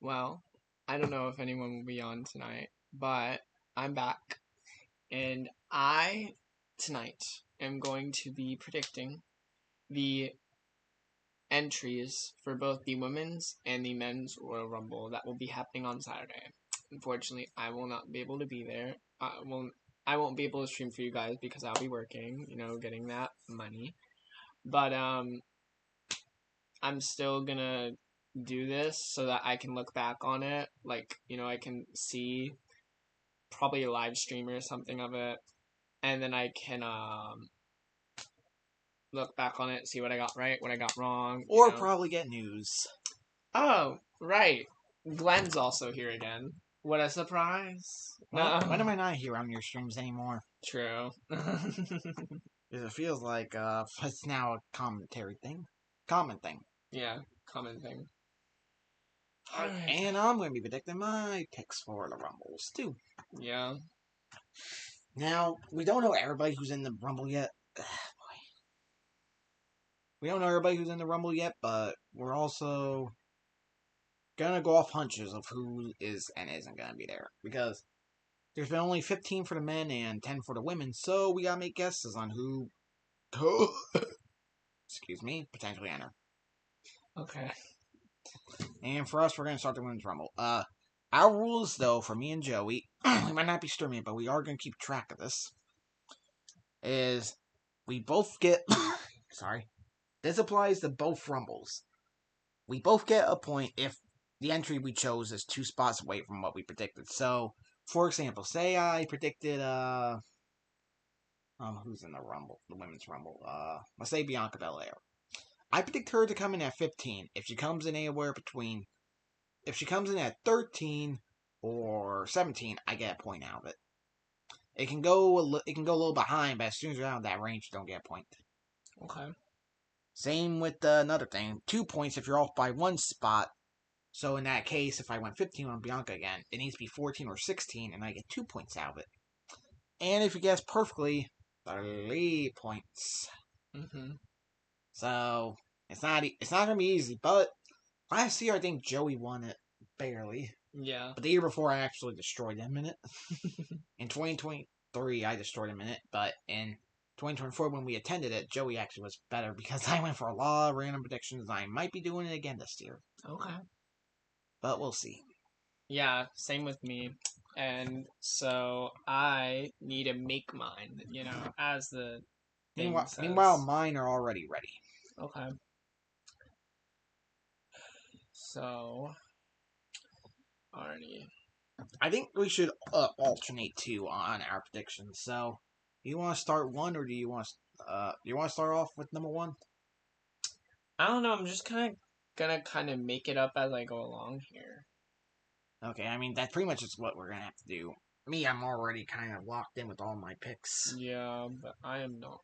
Well, I don't know if anyone will be on tonight, but I'm back, and I tonight am going to be predicting the entries for both the women's and the men's Royal Rumble that will be happening on Saturday. Unfortunately, I will not be able to be there. I won't be able to stream for you guys because I'll be working, getting that money. But I'm still gonna do this so that I can look back on it. Like, I can see probably a live stream or something of it, and then I can look back on it, see what I got right, what I got wrong. Or probably get news. Oh, right. Glenn's also here again. What a surprise. Well, when am I not here on your streams anymore? True. It feels like it's now a commentary thing. Comment thing. Yeah, common thing. And I'm going to be predicting my picks for the Rumbles, too. Yeah. Now, we don't know everybody who's in the Rumble yet. We don't know everybody who's in the Rumble yet, but we're also gonna go off hunches of who is and isn't gonna be there. Because there's been only 15 for the men and 10 for the women, so we gotta make guesses on who excuse me, potentially enter. Okay. And for us, we're gonna start the women's Rumble. Our rules, though, for me and Joey, we might not be streaming, but we are gonna keep track of this, is we both get sorry. This applies to both Rumbles. We both get a point if the entry we chose is 2 spots away from what we predicted. So, for example, say I predicted, who's in the Rumble, the Women's Rumble? Let's say Bianca Belair. I predict her to come in at 15. If she comes in at 13 or 17, I get a point out of it. It can go a little behind, but as soon as you're out of that range, you don't get a point. Okay. Same with another thing. 2 points if you're off by 1 spot. So in that case, if I went 15 on Bianca again, it needs to be 14 or 16, and I get 2 points out of it. And if you guess perfectly, 3 points. Mm-hmm. So it's not gonna be easy. But last year I think Joey won it barely. Yeah. But the year before I actually destroyed him in it. In 2023 I destroyed him in it, but in 2024 when we attended it, Joey actually was better because I went for a lot of random predictions. I might be doing it again this year. Okay. But we'll see. Yeah, same with me. And so I need to make mine, as the thing says. Meanwhile, mine are already ready. Okay. So, already. I think we should alternate too on our predictions. So, do you want to start one, or do you want to start off with number one? I don't know. I'm just gonna make it up as I go along here. Okay, I mean that pretty much is what we're gonna have to do. Me, I'm already kind of locked in with all my picks. Yeah, but I am not.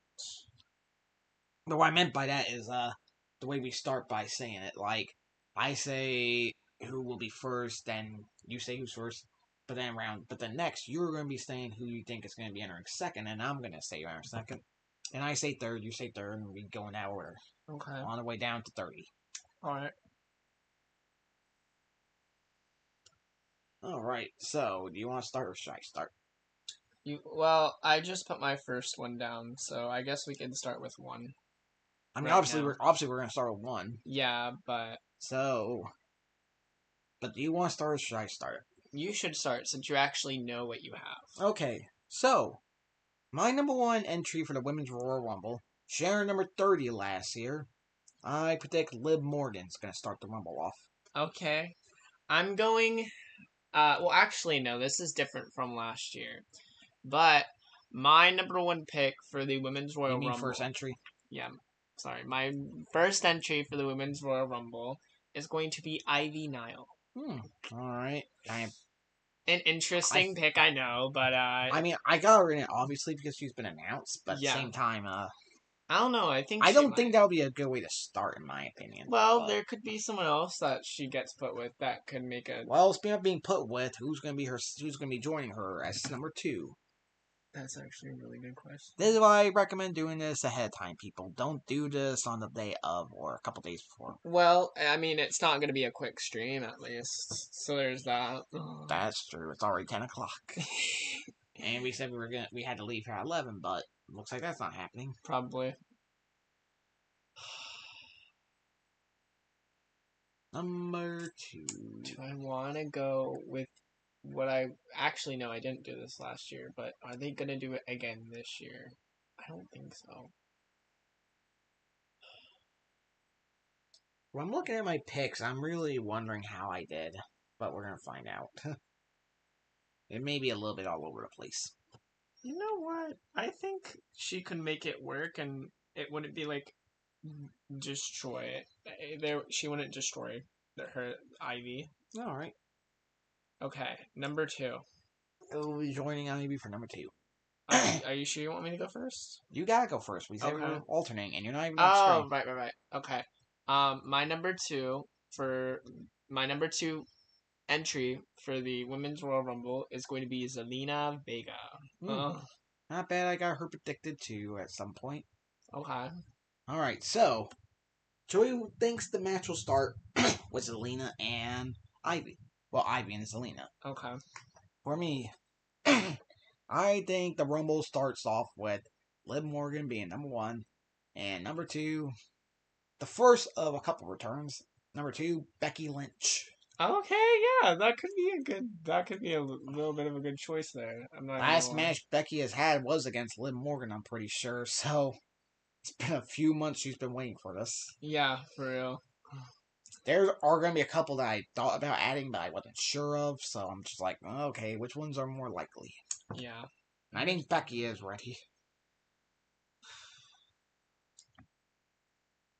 But what I meant by that is the way we start by saying it. Like I say who will be first, then you say who's first. But then next, you're going to be saying who you think is going to be entering second, and I'm going to say entering second. And I say third, you say third, and we go in that order. Okay. On the way down to 30. Alright. Alright, so do you want to start or should I start? Well, I just put my first one down, so I guess we can start with one. I mean, obviously we're going to start with one. Yeah, but but do you want to start or should I start? You should start since you actually know what you have. Okay, so my number one entry for the Women's Royal Rumble, sharing number 30 last year, I predict Liv Morgan's going to start the Rumble off. Okay. I'm going... well, actually, no. This is different from last year. But my number one pick for the Women's Royal Rumble... first entry? Yeah. Sorry. My first entry for the Women's Royal Rumble is going to be Ivy Nile. Alright. An interesting pick, I know, but I mean, I got her in it obviously because she's been announced, but at the same time, I don't know. I don't think that would be a good way to start, in my opinion. Well, there could be someone else that she gets put with that could make a. Well, speaking of being put with, who's going to be joining her as number 2? That's actually a really good question. This is why I recommend doing this ahead of time, people. Don't do this on the day of or a couple days before. Well, I mean, it's not going to be a quick stream, at least. So there's that. That's true. It's already 10 o'clock. And we said we had to leave here at 11, but looks like that's not happening. Probably. Number 2. Do I want to go with what I... Actually, no, I didn't do this last year, but are they going to do it again this year? I don't think so. When I'm looking at my picks, I'm really wondering how I did, but we're going to find out. It may be a little bit all over the place. You know what? I think she could make it work, and it wouldn't be like destroy it. She wouldn't destroy her Ivy. All right. Okay, number 2. We'll be joining Ivy for number 2. Are you sure you want me to go first? You gotta go first. We said we Okay. were alternating, and you're not even Oh, straight. right. Okay. My number 2 for my number 2 entry for the Women's Royal Rumble is going to be Zelina Vega. Not bad. I got her predicted too at some point. Okay. All right. So Joey thinks the match will start with Zelina and Ivy. Well, Ivy and Zelina. Okay. For me, I think the Rumble starts off with Liv Morgan being number 1, and number 2, the first of a couple returns. Number 2, Becky Lynch. Okay, yeah, that could be a little bit of a good choice there. I'm not Last gonna lie. match Becky has had was against Liv Morgan, I'm pretty sure. So it's been a few months she's been waiting for this. Yeah, for real. There are going to be a couple that I thought about adding, but I wasn't sure of. So I'm just like, okay, which ones are more likely? Yeah. And I think Becky is ready.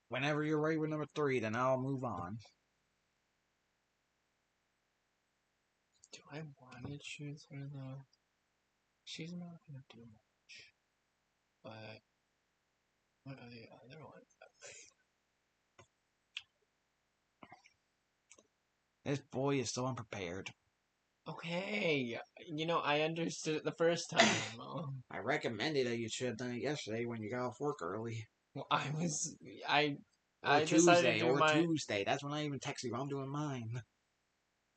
Whenever you're ready with number 3, then I'll move on. Do I want to choose her though? She's not gonna do much. But what are the other ones? This boy is so unprepared. Okay, I understood it the first time. I recommended that you should have done it yesterday when you got off work early. Well, I Or decided Tuesday, to do Tuesday. That's when I even texted you. I'm doing mine.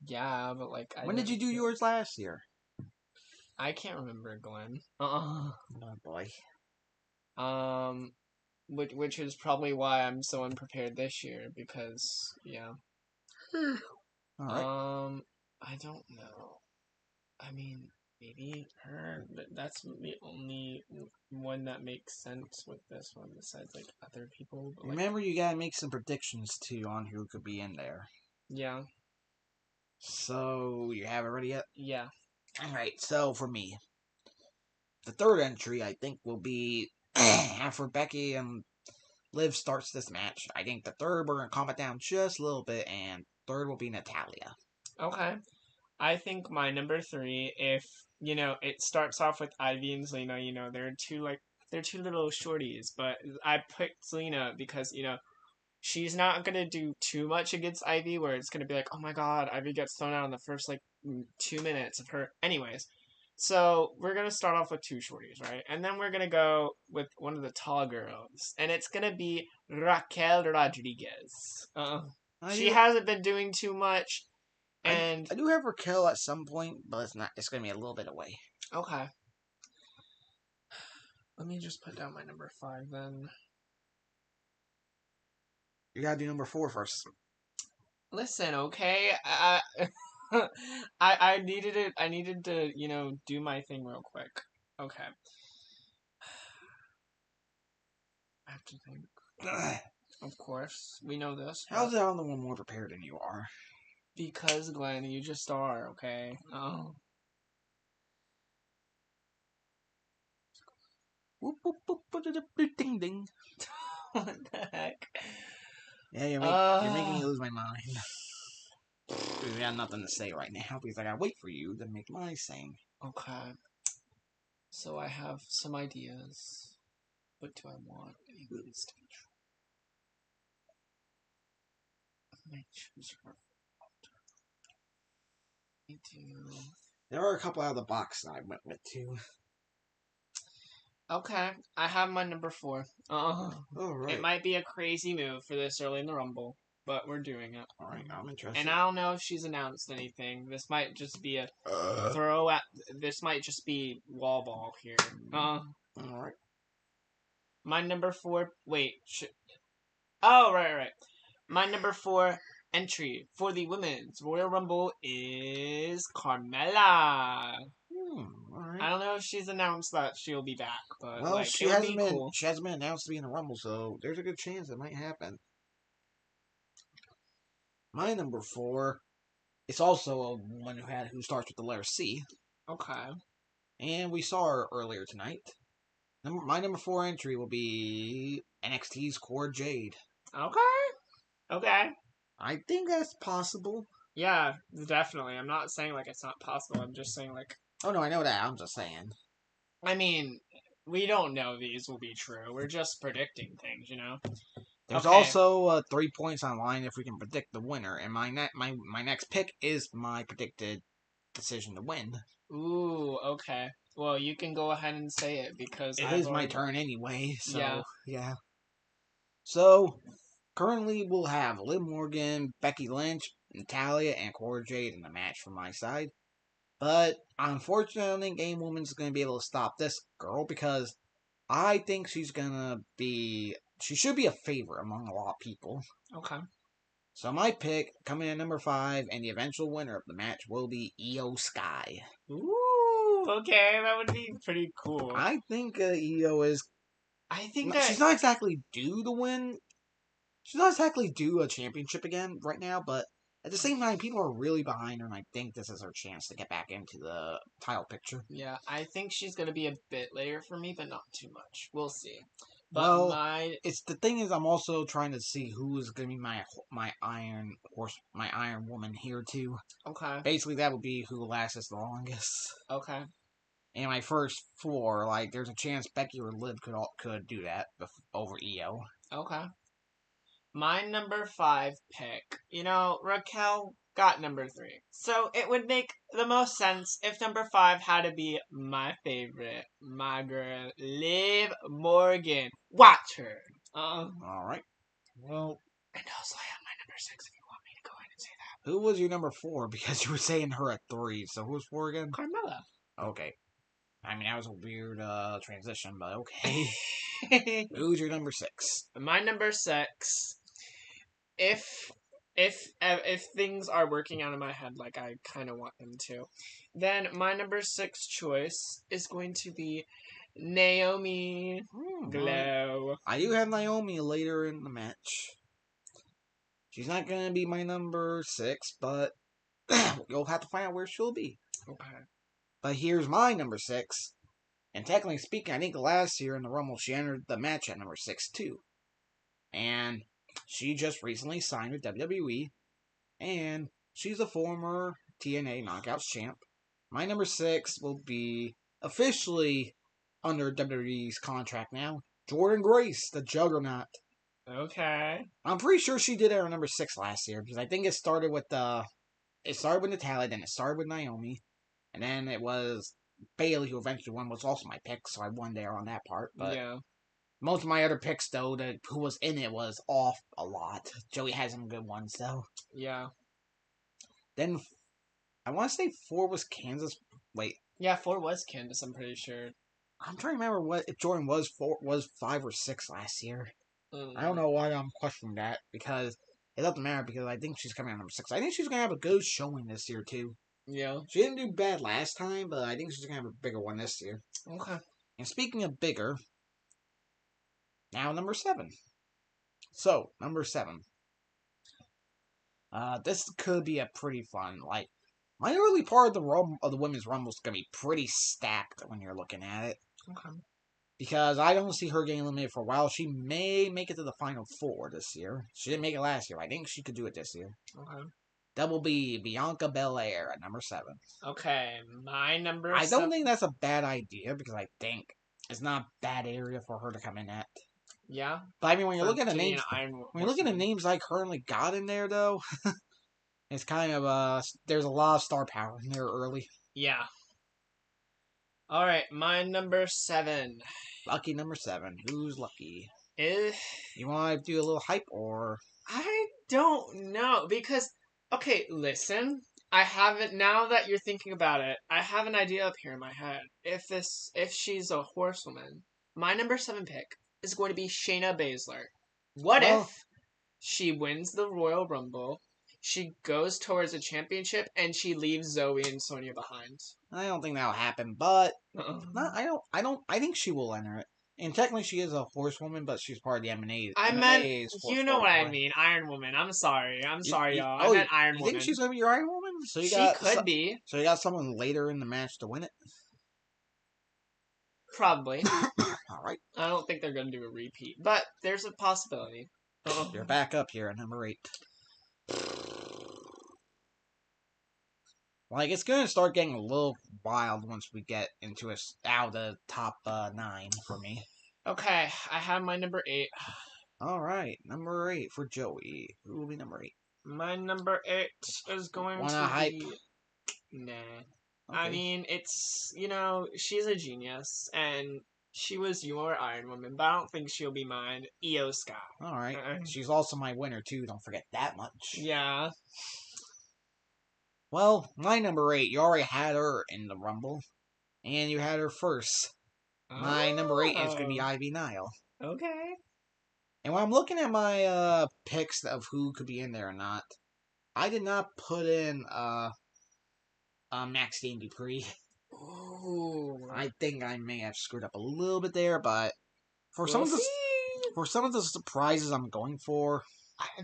Yeah, but like When did you do yours last year? I can't remember, Glenn. Oh boy. Which is probably why I'm so unprepared this year because yeah. All right. I don't know. I mean, maybe her, but that's the only one that makes sense with this one besides like other people. But, Remember, you gotta make some predictions too on who could be in there. Yeah. So you have it ready yet? Yeah. All right. So for me, the third entry I think will be after Becky and Liv starts this match. I think the third we're gonna calm it down just a little bit, and third will be Natalia. Okay. I think my number 3, if it starts off with Ivy and Zelina, they're two little shorties, but I picked Zelina because she's not gonna do too much against Ivy, where it's gonna be like, oh my god, Ivy gets thrown out in the first 2 minutes of her. Anyways, so we're gonna start off with 2 shorties, right? And then we're gonna go with one of the tall girls, and it's gonna be Raquel Rodriguez. She hasn't been doing too much, and I do have Raquel at some point, but it's not. It's gonna be a little bit away. Okay. Let me just put down my number 5 then. You gotta do number 4 first. Listen, okay. I needed it. I needed to, do my thing real quick. Okay. I have to think. Of course, we know this. How's the other one more prepared than you are? Because Glenn, you just are. Okay. Oh. Ding ding. What the heck? Yeah, you're making me lose my mind. We got nothing to say right now because I gotta wait for you to make my saying. Okay. So I have some ideas. What do I want any of these to be true? I might choose her. I do. There are a couple out of the box that I went with too. Okay, I have my number 4. Alright. It might be a crazy move for this early in the Rumble, but we're doing it. Alright, I'm interested. And I don't know if she's announced anything. This might just be a This might just be wall ball here. Alright. My number 4. Wait. Oh, right. My number 4 entry for the Women's Royal Rumble is Carmella. Alright. I don't know if she's announced that she'll be back, but Well, it would be cool. she hasn't been announced to be in the Rumble, so there's a good chance it might happen. My number 4 is also a woman who starts with the letter C. Okay. And we saw her earlier tonight. My number 4 entry will be NXT's Cora Jade. Okay. I think that's possible. Yeah, definitely. I'm not saying like it's not possible. I'm just saying like. Oh no, I know that. I'm just saying. I mean, we don't know these will be true. We're just predicting things, you know. There's Okay. also 3 points online if we can predict the winner, and my next pick is my predicted decision to win. Ooh, okay. Well, you can go ahead and say it because it is my turn anyway. So yeah. So currently we'll have Liv Morgan, Becky Lynch, Natalia, and Cora Jade in the match from my side. But unfortunately, I don't think any woman's going to be able to stop this girl because I think she's going to be. She should be a favorite among a lot of people. Okay. So my pick, coming in number 5, and the eventual winner of the match will be Io Sky. Ooh, okay, that would be pretty cool. I think Io is. I think she's not exactly due to win. She's not exactly due a championship again right now, but at the same time, people are really behind her, and I think this is her chance to get back into the title picture. Yeah, I think she's gonna be a bit later for me, but not too much. We'll see. But it's the thing is, I'm also trying to see who is going to be my Iron Horse, my Iron Woman here too. Okay. Basically, that would be who lasts the longest. Okay. And my first 4, like, there's a chance Becky or Liv could do that over Io. Okay. My number 5 pick. You know, Raquel got number 3. So it would make the most sense if number 5 had to be my favorite, my girl, Liv Morgan. Watch her. Alright. Well. And also I have my number 6 if you want me to go ahead and say that. Who was your number 4? Because you were saying her at 3, so who's 4 again? Carmella. Okay. I mean, that was a weird transition, but okay. Who's your number 6? My number 6. If things are working out in my head like I kind of want them to, then my number 6 choice is going to be Naomi Glow. I do have Naomi later in the match. She's not going to be my number 6, but you'll have to find out where she'll be. Okay. But here's my number 6. And technically speaking, I think last year in the Rumble, she entered the match at number 6 too. And she just recently signed with WWE. And she's a former TNA Knockouts champ. My number 6 will be officially under WWE's contract now. Jordynne Grace, the Juggernaut. Okay. I'm pretty sure she did it at number 6 last year because I think it started with Natalia, then it started with Naomi, and then it was Bayley who eventually won, was also my pick, so I won there on that part. But yeah. Most of my other picks, though, who was in it was off a lot. Joey had some good ones, though. Yeah. Then, I want to say 4 was Kansas. Wait. Yeah, 4 was Candace, I'm pretty sure. I'm trying to remember if Jordynne was 5 or 6 last year. I don't know why I'm questioning that, because it doesn't matter, because I think she's coming out number 6. I think she's going to have a good showing this year, too. Yeah. She didn't do bad last time, but I think she's going to have a bigger one this year. Okay. And speaking of bigger, now number 7. So, number 7. This could be a pretty fun, like, my early part of the Women's Rumble is going to be pretty stacked when you're looking at it. Okay. Because I don't see her getting eliminated for a while. She may make it to the Final 4 this year. She didn't make it last year. I think she could do it this year. Okay. That will be Bianca Belair at number 7. Okay, my number 7. I don't think that's a bad idea, because I think it's not a bad area for her to come in at. Yeah. But I mean, when you look at the names I currently got in there, though, it's kind of there's a lot of star power in there early. Yeah. All right, my number 7 Lucky number 7. Who's lucky? is. You want to do a little hype or? I don't know because okay, listen. I have it now that you're thinking about it. I have an idea up here in my head. If she's a horsewoman, my number 7 pick is going to be Shayna Baszler. What Well, if she wins the Royal Rumble? She goes towards a championship and she leaves Zoe and Sonya behind. I don't think that'll happen, but Uh-uh. no, I think she will enter it. And technically, she is a horsewoman, but she's part of the MMA. I meant, MMA's you horse know what I anyway. mean, Iron Woman. I'm sorry. I'm sorry, You, y'all. I oh, meant Iron you think Woman. she's gonna be your Iron Woman? So She could be, so you got someone later in the match to win it. probably. All right, I don't think they're gonna do a repeat, but there's a possibility. you're back up here at number 8. Like it's gonna start getting a little wild once we get into out of the top 9 for me. Okay, I have my number 8. All right, number 8 for Joey. Who will be number 8? My number 8 is going Wanna to hype? be. Nah. Okay. I mean, it's, she's a genius, and she was your Iron Woman, but I don't think she'll be mine. Io Sky. All right. She's also my winner too. Don't forget that much. Yeah. Well, my number 8. You already had her in the Rumble, and you had her first. My number 8 is going to be Oh, Ivy Nile. okay. And when I'm looking at my picks of who could be in there or not, I did not put in Maxine Dupree. Ooh. I think I may have screwed up a little bit there, but for We'll see. some of the surprises I'm going for,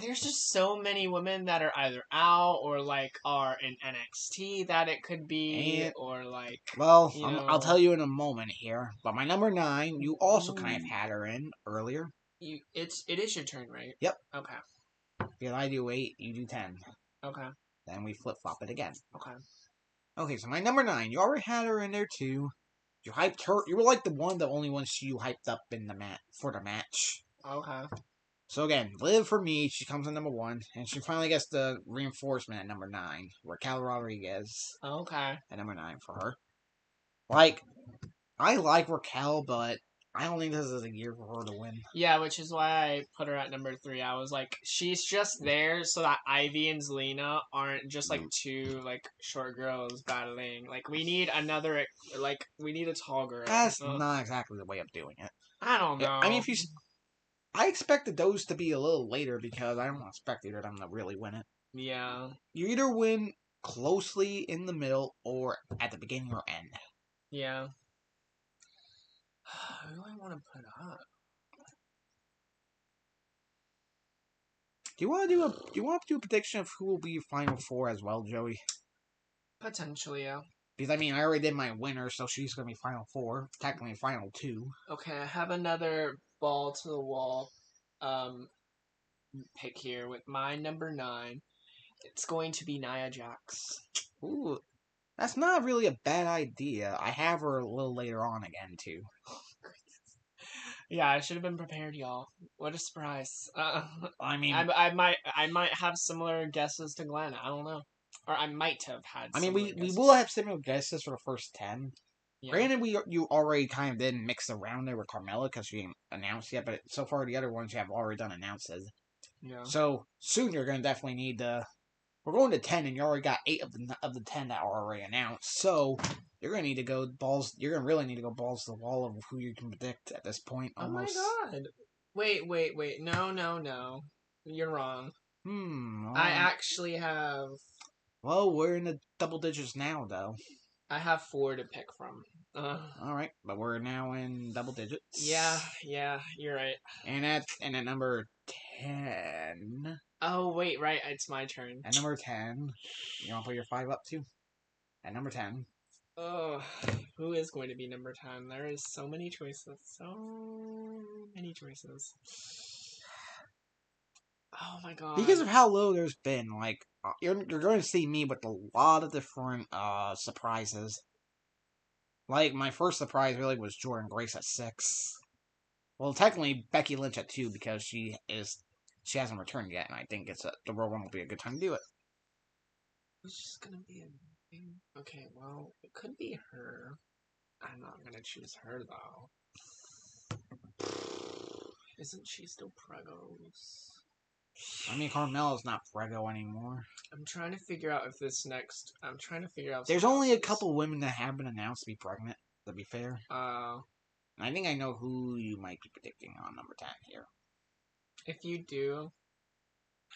There's just so many women that are either out or like are in NXT that it could be, and or like well, you I'll know, tell you in a moment here. But my number 9, you also kind of ooh, had her in earlier. it is your turn, right? Yep. Okay. Because I do 8, you do 10. Okay. Then we flip flop it again. Okay. Okay, so my number 9, you already had her in there too. You hyped her. You were like the only one you hyped up in the for the match. Okay. So again, Liv for me, she comes in number 1, and she finally gets the reinforcement at number 9. Raquel Rodriguez Okay. at number 9 for her. Like, I like Raquel, but I don't think this is a year for her to win. Yeah, which is why I put her at number 3. I was like, she's just there so that Ivy and Zelina aren't just like two like short girls battling. Like we need another, like we need a tall girl. That's not exactly the way of doing it. I don't know. I mean, I expected those to be a little later because I don't expect either of them to really win it. Yeah. You either win closely in the middle or at the beginning or end. Yeah. Who do I want to put up? Do you want to do a prediction of who will be Final Four as well, Joey? Potentially, yeah. Because I mean, I already did my winner, so she's gonna be Final Four, technically Final 2. Okay, I have another ball to the wall pick here with my number 9. It's going to be Nia Jax. Ooh, that's not really a bad idea. I have her a little later on again too. Yeah, I should have been prepared, y'all. What a surprise! I mean, I might have similar guesses to Glenn. I don't know, or I might have had. I mean, we guesses. will have similar guesses for the first 10. Yeah. Granted, you already kind of did mix around there with Carmella because she didn't announce yet, but so far the other ones you have already done announces. Yeah. So soon you're gonna definitely need to. We're going to 10, and you already got 8 of the 10 that are already announced. So you're gonna need to go balls. You're gonna really need to go balls to the wall of who you can predict at this point. Almost. Oh my god! Wait! No! You're wrong. I Well, actually have. well, we're in the double digits now, though. I have 4 to pick from. All right, but we're now in double digits. Yeah, you're right. And at number 10. Oh wait, right, it's my turn. At number 10, you want to put your 5 up too? At number 10. Oh, who is going to be number 10? There is so many choices. So many choices. Oh my god. Because of how low there's been, like, you're going to see me with a lot of different surprises. Like, my first surprise really was Jordan Grace at 6. Well, technically, Becky Lynch at 2 because she hasn't returned yet, and I think the Royal Rumble will be a good time to do it. It's just gonna be a... Okay, well, it could be her. I'm not gonna choose her though. Isn't she still pregos? I mean, Carmella's not Prego anymore. I'm trying to figure out if this next. I'm trying to figure out. There's only a couple women that have been announced to be pregnant, to be fair. I think I know who you might be predicting on number 10 here. If you do,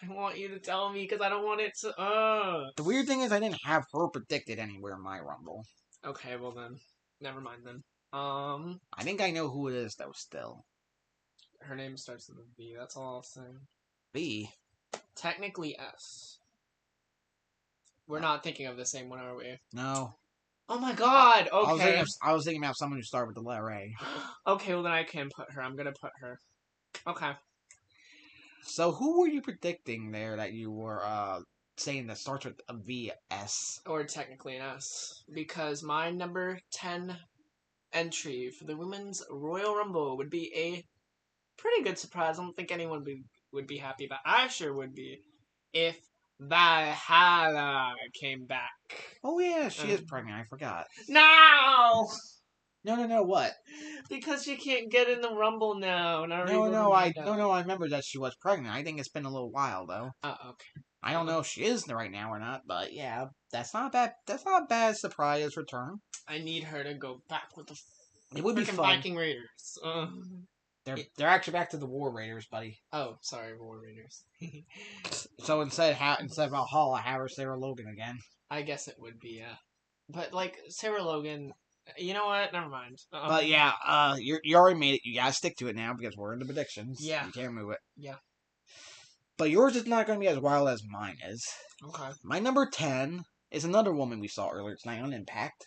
I want you to tell me because I don't want it to. The weird thing is I didn't have her predicted anywhere in my Rumble. Okay, well then. Never mind then. I think I know who it is, though, still. Her name starts with a V, that's all I'll say. B? Technically S. We're not thinking of the same one, are we? No. Oh my god! Okay. I was thinking about someone who started with the letter A. Okay, well then I can put her. I'm gonna put her. Okay. So who were you predicting there that you were saying that starts with a V, S? Or technically an S. Because my number 10 entry for the Women's Royal Rumble would be a pretty good surprise. I don't think anyone would be happy, but I sure would be if Valhalla came back. Oh yeah, she is pregnant. I forgot. No! No, what? Because she can't get in the Rumble now. And I remember that she was pregnant. I think it's been a little while though. Okay. I don't know if she is right now or not, but yeah, that's not bad. That's not a bad surprise return. I need her to go back with the It would be fun. Viking Raiders. They're actually back to the War Raiders, buddy. Oh, sorry, War Raiders. So instead of Valhalla, have her Sarah Logan again. I guess it would be, yeah. But like Sarah Logan, you know what? Never mind. But yeah, you already made it. You gotta stick to it now because we're in the predictions. Yeah, you can't move it. Yeah. But yours is not going to be as wild as mine is. Okay. My number 10 is another woman we saw earlier tonight on Impact.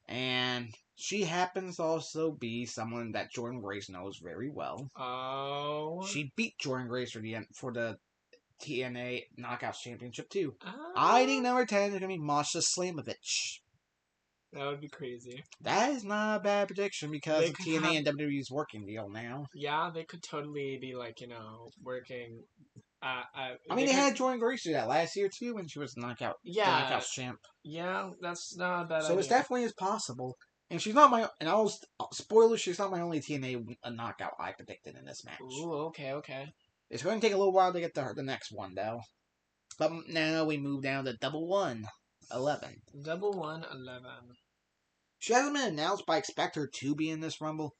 And she happens to also be someone that Jordan Grace knows very well. Oh. She beat Jordan Grace for the TNA Knockouts Championship too. Oh. I think number 10 is going to be Masha Slamovich. That would be crazy. That is not a bad prediction because of TNA and WWE's working deal now. Yeah, they could totally be like, working. I mean, they had Jordan Grace do that last year too when she was the Knockouts champ. Yeah, that's not a bad idea. So it's definitely is possible. And she's not spoiler, she's not my only TNA knockout I predicted in this match. Ooh, okay. It's going to take a little while to get to the next one, though. But now we move down to Double 111. Double 111. She hasn't been announced, but I expect her to be in this Rumble.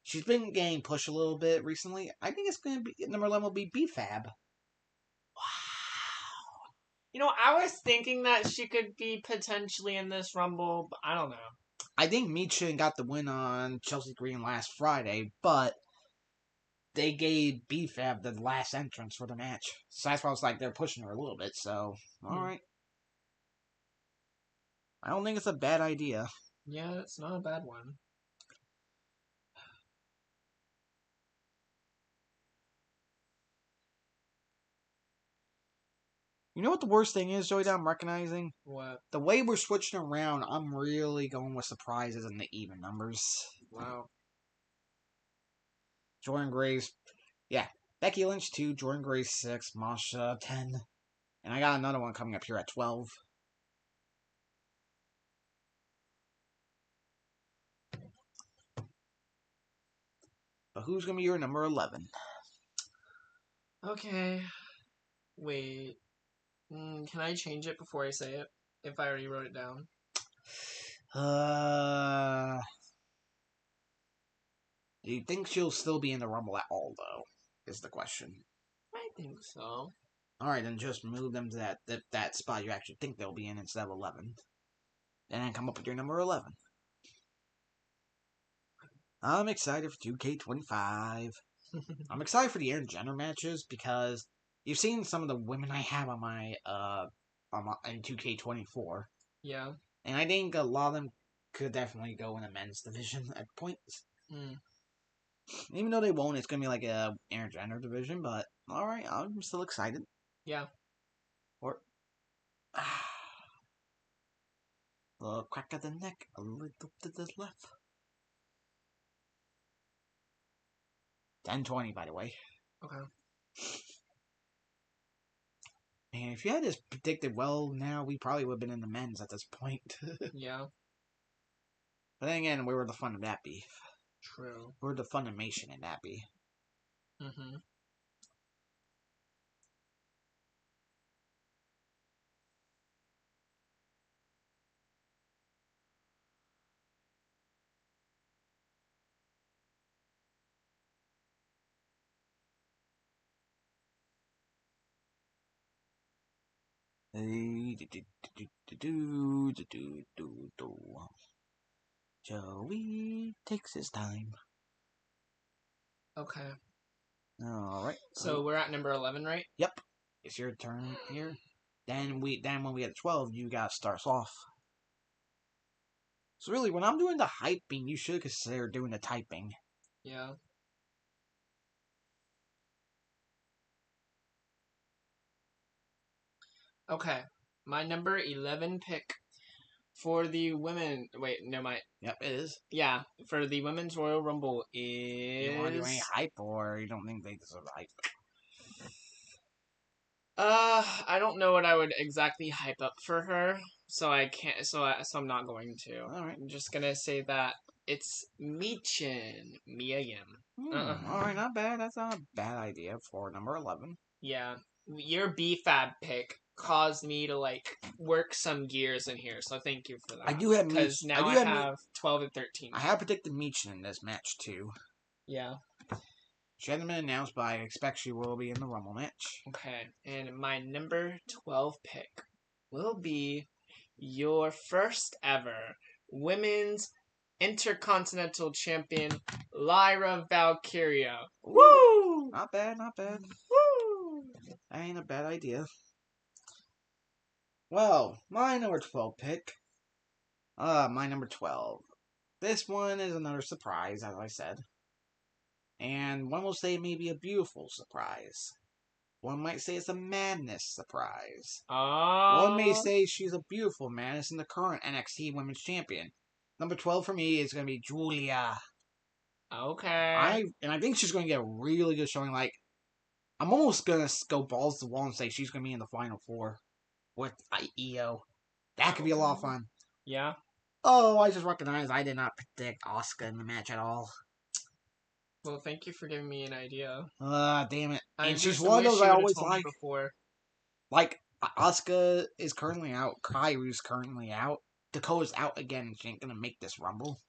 She's been getting pushed a little bit recently. I think it's going to be, number 11 will be B-Fab. Wow. I was thinking that she could be potentially in this Rumble, but I don't know. I think Michin got the win on Chelsea Green last Friday, but they gave B-Fab the last entrance for the match. So that's why I was like, they're pushing her a little bit, so, alright. I don't think it's a bad idea. Yeah, it's not a bad one. You know what the worst thing is, Joey, that I'm recognizing? What? The way we're switching around, I'm really going with surprises and the even numbers. Wow. Jordan Grace, yeah. Becky Lynch 2, Jordan Grace 6, Masha 10. And I got another one coming up here at 12. But who's going to be your number 11? Okay. Wait. Can I change it before I say it? If I already wrote it down? Do you think she'll still be in the Rumble at all, though? Is the question. I think so. Alright, then just move them to that spot you actually think they'll be in instead of 11. Then come up with your number 11. I'm excited for 2K25. I'm excited for the Aaron Jenner matches because you've seen some of the women I have on my in 2K24. Yeah. And I think a lot of them could definitely go in the men's division at points. Even though they won't, it's gonna be like a Aaron Jenner division. But all right, I'm still excited. Yeah. Or the crack of the neck, a little to the left. 10-20, by the way. Okay. Man, if you had this predicted well now, we probably would have been in the men's at this point. Yeah. But then again, where would the fun of that be? True. Where would the Funimation in that be? Mm-hmm. Joey takes his time. Okay. All right. So we're at number 11, right? Yep. It's your turn here. Then when we get to 12, you gotta start us off. So really, when I'm doing the hyping, you should consider doing the typing. Yeah. Okay. My number 11 pick for the women. Wait, no, Yep, it is. Yeah, for the Women's Royal Rumble is. You want to do any hype, or you don't think they deserve hype? I don't know what I would exactly hype up for her, so I can't. So I'm not going to. All right. I'm just gonna say that it's Michin Mia Yim. All right, not bad. That's not a bad idea for number 11. Yeah, your BFAB pick caused me to work some gears in here, so thank you for that. I do have because now I have 12 and 13. I have predicted Michin in this match too. Yeah. She hasn't been announced, but I expect she will be in the Rumble match. Okay, and my number 12 pick will be your first ever women's intercontinental champion, Lyra Valkyria. Woo! Not bad, not bad. Woo! That ain't a bad idea. Well, my number 12 pick. My number 12. This one is another surprise, as I said. And one will say it may be a beautiful surprise. One might say it's a madness surprise. One may say she's a beautiful madness in the current NXT Women's Champion. Number 12 for me is going to be Julia. Okay. I think she's going to get a really good showing. I'm almost going to go balls to the wall and say she's going to be in the Final Four with Io. That could be a lot of fun. Yeah. Oh, I just recognized I did not predict Asuka in the match at all. Well, thank you for giving me an idea. Damn it. And she's one of those I always like. Before. Like, Asuka is currently out. Kairu's currently out. Dakota's out again. She ain't gonna make this Rumble.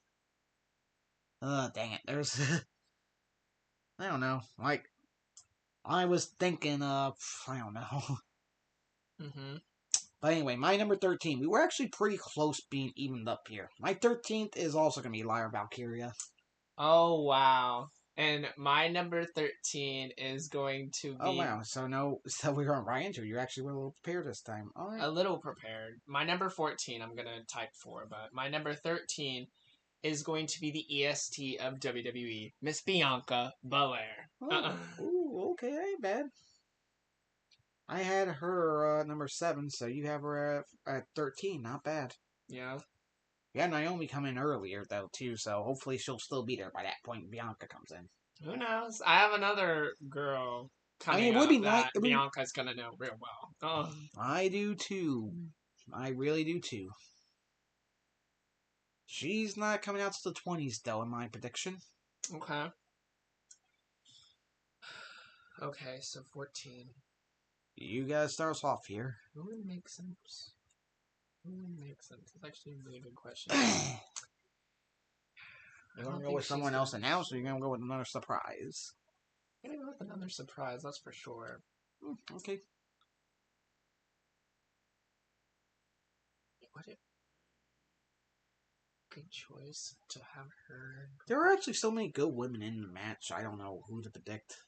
Dang it. There's... I don't know. I was thinking of... I don't know. Mm-hmm. But anyway, my number 13. We were actually pretty close being evened up here. My 13th is also gonna be Lyra Valkyria. Oh, wow. And my number 13 is going to be... Oh, wow. So we're going right into it. You actually were a little prepared this time. All right. A little prepared. My number 14, I'm going to type for, but my number 13 is going to be the EST of WWE, Miss Bianca Belair. Ooh, okay. That ain't bad. I had her number 7, so you have her at 13. Not bad. Yeah. Yeah, Naomi come in earlier, though, too, so hopefully she'll still be there by that point Bianca comes in. Who knows? I have another girl coming it would be nice. Bianca's going to know real well. I do, too. I really do, too. She's not coming out to the 20s, though, in my prediction. Okay. Okay, so 14. You gotta start us off here. Who would make sense? It's actually a really good question. You're gonna go with someone else announced, or you're gonna go with another surprise? I'm gonna go with another surprise, that's for sure. Okay. What a good choice to have her. There are actually so many good women in the match, I don't know who to predict.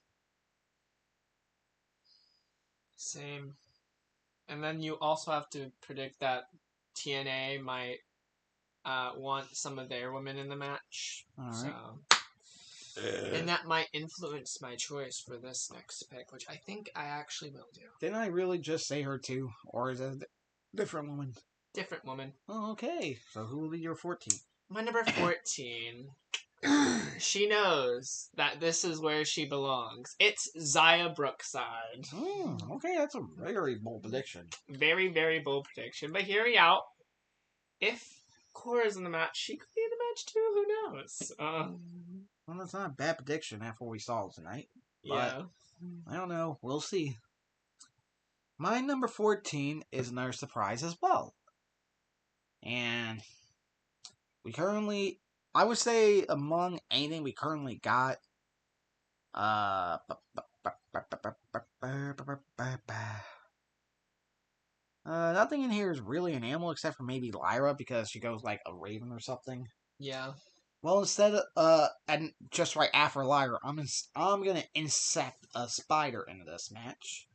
Same. And then you also have to predict that TNA might want some of their women in the match. Alright. And that might influence my choice for this next pick, which I think I actually will do. Didn't I really just say her too? Or is it a different woman? Different woman. Oh, okay. So who will be your 14? My number 14. She knows that this is where she belongs. It's Xia Brookside. Okay, that's a very bold prediction. Very, very bold prediction. But hear me out. If Cora's in the match, she could be in the match too. Who knows? Well, that's not a bad prediction after what we saw tonight. But Yeah. I don't know. We'll see. My number 14 is another surprise as well. And we currently, I would say, among anything we currently got, nothing in here is really an animal except for maybe Lyra because she goes like a raven or something. Yeah. Well, instead of and just right after Lyra, I'm gonna insect a spider into this match.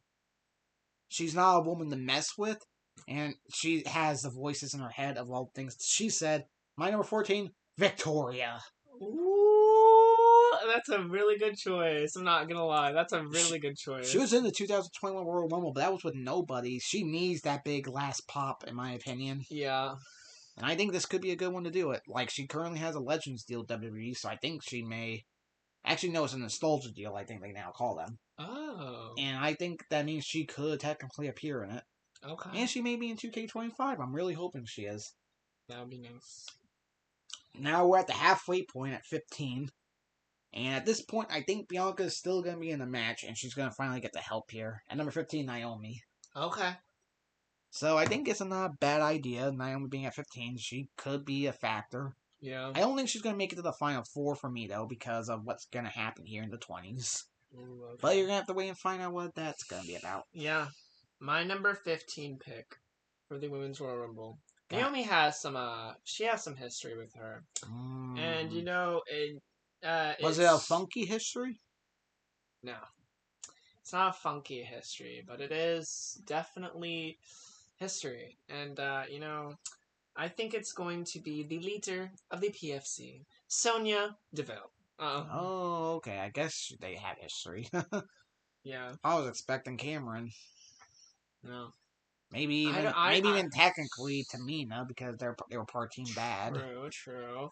She's not a woman to mess with, and she has the voices in her head of all things. She said, "My number 14, Victoria." Ooh, that's a really good choice. I'm not gonna lie, that's a really good choice. She was in the 2021 Royal Rumble, but that was with nobody. She needs that big last pop, in my opinion. Yeah. And I think this could be a good one to do it. Like, she currently has a Legends deal with WWE, so I think she may... Actually, no, it's a nostalgia deal, I think they now call them. Oh. And I think that means she could technically appear in it. Okay. And she may be in 2K25. I'm really hoping she is. That would be nice. Now we're at the halfway point at 15. And at this point, I think Bianca is still going to be in the match, and she's going to finally get the help here. At number 15, Naomi. Okay. So I think it's not a bad idea. Naomi being at 15, she could be a factor. Yeah. I don't think she's going to make it to the final four for me, though, because of what's going to happen here in the 20s. Ooh, okay. But you're going to have to wait and find out what that's going to be about. Yeah. My number 15 pick for the Women's Royal Rumble. Naomi has she has some history with her. And, you know, was it a funky history? No. It's not a funky history, but it is definitely history. And, you know, I think it's going to be the leader of the PFC, Sonya Deville. Oh, okay. I guess they have history. Yeah. I was expecting Cameron. No. Maybe even technically Tamina because they were part Team Bad. True.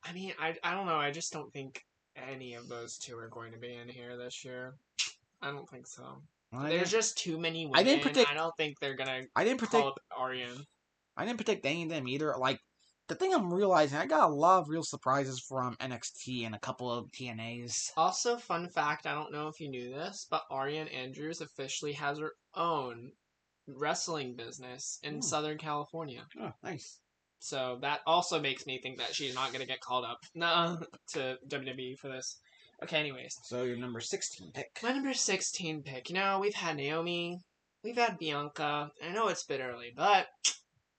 I mean, I don't know. I just don't think any of those two are going to be in here this year. I don't think so. There's just too many women. I don't think they're gonna call up Aryan. I didn't predict any of them either. Like, the thing I'm realizing, I got a lot of real surprises from NXT and a couple of TNAs. Also, fun fact, I don't know if you knew this, but Aryan Andrews officially has her own wrestling business in Southern California. Oh, nice. So that also makes me think that she's not going to get called up to WWE for this. Okay, anyways. So your number 16 pick. My number 16 pick. You know, we've had Naomi, we've had Bianca. I know it's a bit early, but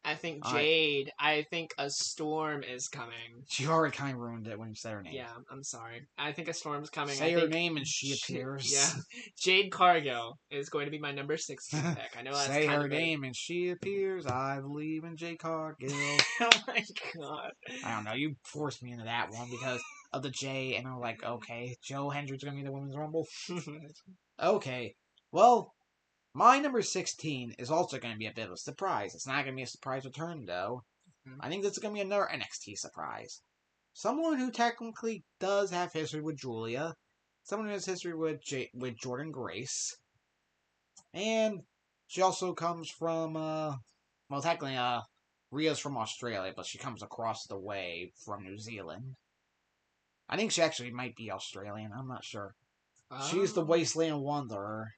I think Jade, I think a storm is coming. She already kind of ruined it when you said her name. Yeah, I'm sorry. I think a storm's coming. Say her name and she appears. Yeah. Jade Cargill is going to be my number 16 pick. I know that's Say her name and she appears. I believe in Jade Cargill. Oh my god. I don't know. You forced me into that one because of the J, and I'm like, okay, Joe Hendrick's going to be the Women's Rumble. Okay. Well, my number 16 is also going to be a bit of a surprise. It's not going to be a surprise return, though. I think this is going to be another NXT surprise. Someone who technically does have history with Julia. Someone who has history with Jordan Grace. And she also comes from, well, technically, Rhea's from Australia, but she comes across the way from New Zealand. I think she actually might be Australian. I'm not sure. Oh. She's the Wasteland Wanderer.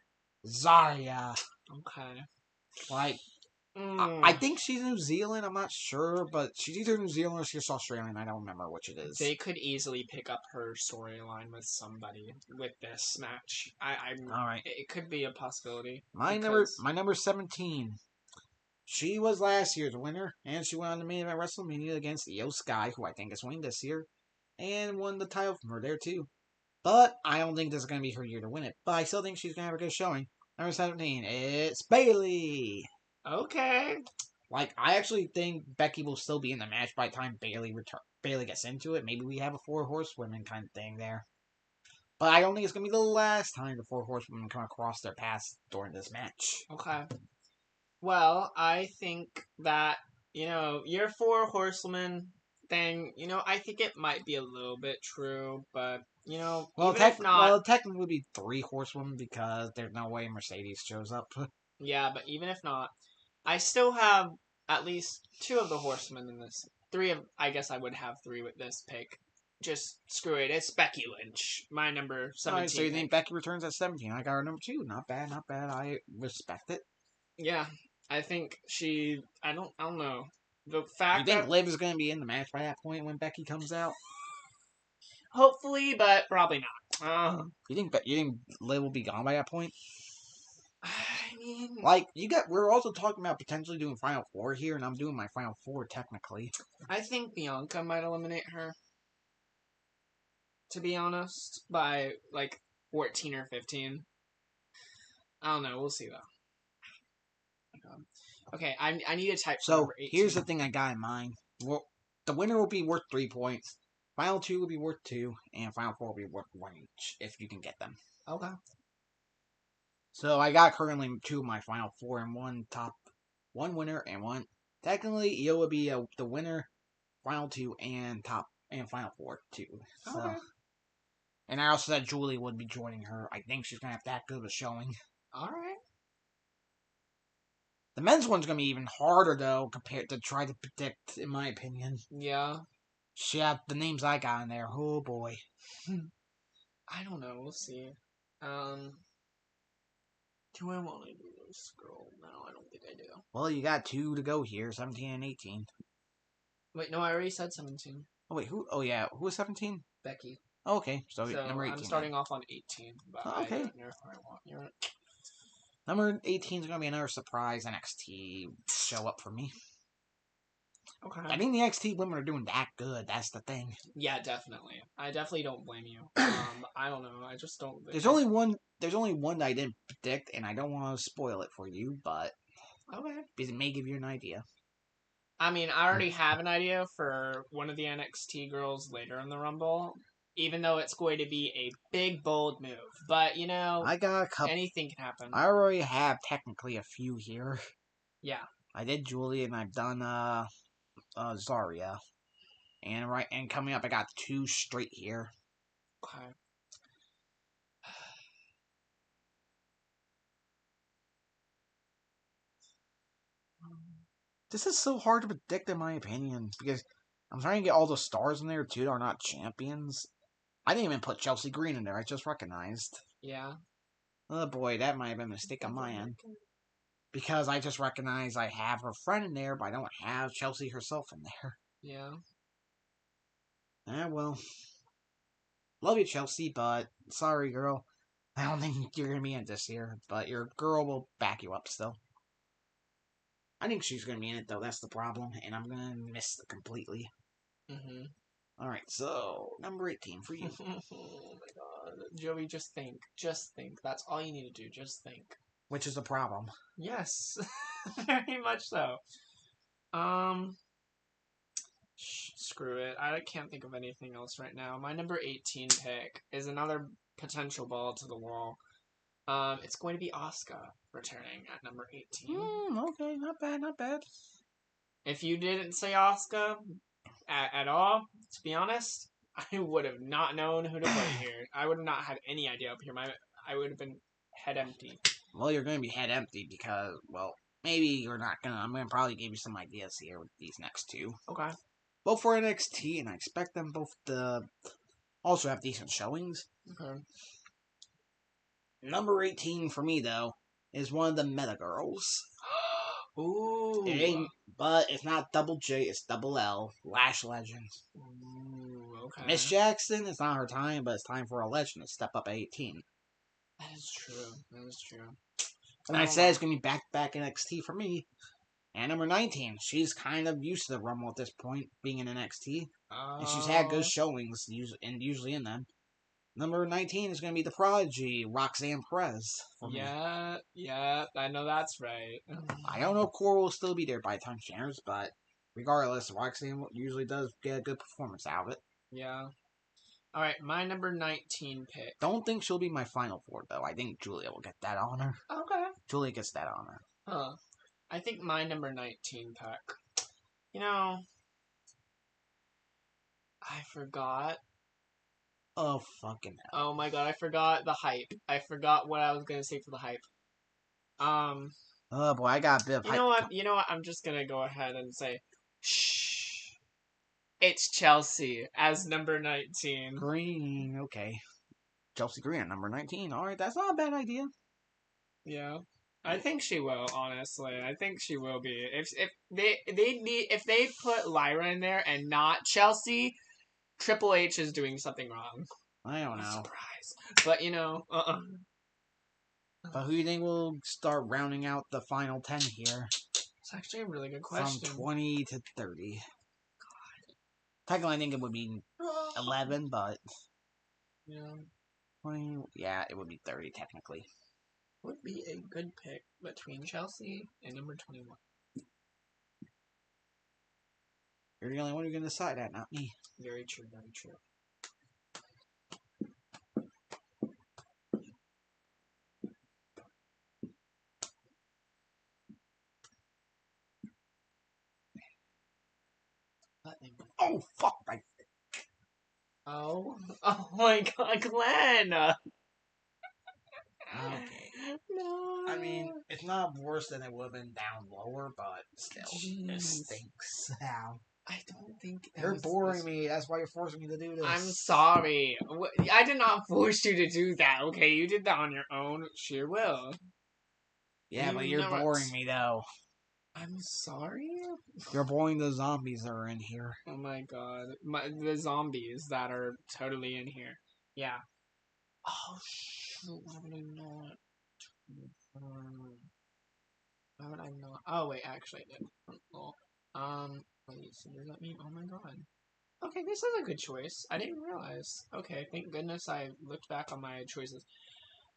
Zarya. Okay. Like, I think she's New Zealand. I'm not sure, but she's either New Zealand or she's Australian. I don't remember which it is. They could easily pick up her storyline with somebody with this match. All right. It could be a possibility. My number 17. She was last year's winner, and she went on the main event WrestleMania against Io Sky, who I think is winning this year, and won the title from her there too. But I don't think this is going to be her year to win it. But I still think she's going to have a good showing. Number 17, it's Bayley. Okay. Like, I actually think Becky will still be in the match by the time Bayley gets into it. Maybe we have a 4 horsewomen kind of thing there. But I don't think it's going to be the last time the 4 horsewomen come across their paths during this match. Okay. Well, I think that, you know, your 4 horsewomen thing, you know, I think it might be a little bit true, but, you know, technically it would be 3 horsewomen because there's no way Mercedes shows up. Yeah, but even if not, I still have at least 2 of the horsemen in this I guess I would have 3 with this pick. Just screw it. It's Becky Lynch. My number 17. Alright, so you think pick. Becky returns at 17. I got her number 2. Not bad, not bad. I respect it. Yeah, I think she. I don't know. The fact You think that Liv is going to be in the match by that point when Becky comes out? hopefully, but probably not. You think Liv will be gone by that point? I mean, Like, we're also talking about potentially doing Final 4 here, and I'm doing my Final 4 technically. I think Bianca might eliminate her. To be honest, by like 14 or 15. I don't know. We'll see though. Okay, I need a type for So, number 18. here's the thing I got in mind. Well, the winner will be worth 3 points. Final 2 will be worth 2, and Final 4 will be worth 1 each, if you can get them. Okay. So, I got currently 2 of my Final 4 and 1 winner and 1. Technically, it would be the winner, Final 2, and Final 4 too. So, Okay. and I also said Julie would be joining her. I think she's going to have that good of a showing. Alright. The men's one's going to be even harder, though, compared to try to predict, in my opinion. Yeah. Shit, the names I got in there. Oh, boy. I don't know. We'll see. Do I want to do this girl? No, I don't think I do. Well, you got 2 to go here, 17 and 18. Wait, no, I already said 17. Oh, wait, who? Oh, yeah, who was 17? Becky. Oh, okay, so So number 18. I'm starting off on 18, but Oh, okay. I don't know if I want. You're right. Number 18 is going to be another surprise NXT show up for me. Okay. I think the NXT women are doing that good. That's the thing. Yeah, definitely. I definitely don't blame you. I don't know. I just don't. There's only one that I didn't predict, and I don't want to spoil it for you, but Okay. because it may give you an idea. I mean, I already have an idea for one of the NXT girls later in the Rumble, even though it's going to be a big, bold move. But, you know, I got a couple. anything can happen. I already have technically a few here. Yeah. I did Julie, and I've done Zarya, and coming up, I got 2 straight here. Okay. This is so hard to predict, in my opinion, because I'm trying to get all the stars in there too that are not champions. I didn't even put Chelsea Green in there. I just recognized. Yeah. Oh boy, that might have been a mistake on my end. Because I just recognize I have her friend in there, but I don't have Chelsea herself in there. Yeah. Well. Love you, Chelsea, but sorry, girl. I don't think you're going to be in this year, but your girl will back you up still. I think she's going to be in it, though. That's the problem, and I'm going to miss it completely. Mm-hmm. Alright, so, number 18 for you. Oh my god. Joey, just think. Just think. That's all you need to do. Just think. Which is the problem. Yes. Very much so. Screw it. I can't think of anything else right now. My number 18 pick is another potential ball to the wall. It's going to be Asuka returning at number 18. Okay, not bad, not bad. If you didn't say Asuka at all, to be honest, I would have not known who to put here. I would have not had any idea up here. I would have been head empty. Well, you're going to be head empty because, well, maybe you're not going to. I'm going to probably give you some ideas here with these next 2. Okay. Both for NXT, and I expect them both to also have decent showings. Okay. Number 18 for me, though, is one of the Meta Girls. Ooh. But it's not double J, it's double L. Lash Legend. Ooh, okay. Miss Jackson, it's not her time, but it's time for a legend to step up at 18. That is true. That is true. And I said it's going to be back NXT for me. And number 19, she's kind of used to the Rumble at this point, being in NXT. And she's had good showings, usually in them. Number 19 is going to be the Prodigy, Roxanne Perez. Yeah, I know that's right. I don't know if Cora will still be there by the time she enters, but regardless, Roxanne usually does get a good performance out of it. Yeah. Alright, my number 19 pick. Don't think she'll be my final 4, though. I think Julia will get that honor. Okay. Julia gets that honor. Huh. I think my number 19 pick. You know, I forgot. Oh, fucking hell. Oh my god, I forgot the hype. I forgot what I was gonna say for the hype. Oh boy, I got a bit of hype. You know what? I'm just gonna go ahead and say, shh. It's Chelsea as number 19. Green, okay. Chelsea Green at number 19. All right, that's not a bad idea. Yeah. I think she will, honestly. I think she will be. If they put Lyra in there and not Chelsea, Triple H is doing something wrong. I don't know. Surprise. But But who do you think will start rounding out the final 10 here? It's actually a really good question. From 20 to 30. God. Technically, I think it would be 11, but... Yeah. 20, yeah, it would be 30, technically. Would be a good pick between Chelsea and number 21. You're the only one who can decide that, not me. Very true, very true. Oh, fuck! Oh my god, Glenn! Okay. No. I mean, it's not worse than it would have been down lower, but still, Jeez. it stinks. Ow. I don't think You're boring me. That's why you're forcing me to do this. I'm sorry. I did not force you to do that, okay? You did that on your own sheer will. Yeah, but you're boring me, though. I'm sorry? You're boring the zombies that are in here. Oh my god. The zombies that are totally in here. Yeah. Oh, shoot. Why would I not? Why would I not? Oh, wait, actually, I did. Wait, so does that mean? Oh my god. Okay, this is a good choice. I didn't realize. Okay, thank goodness I looked back on my choices.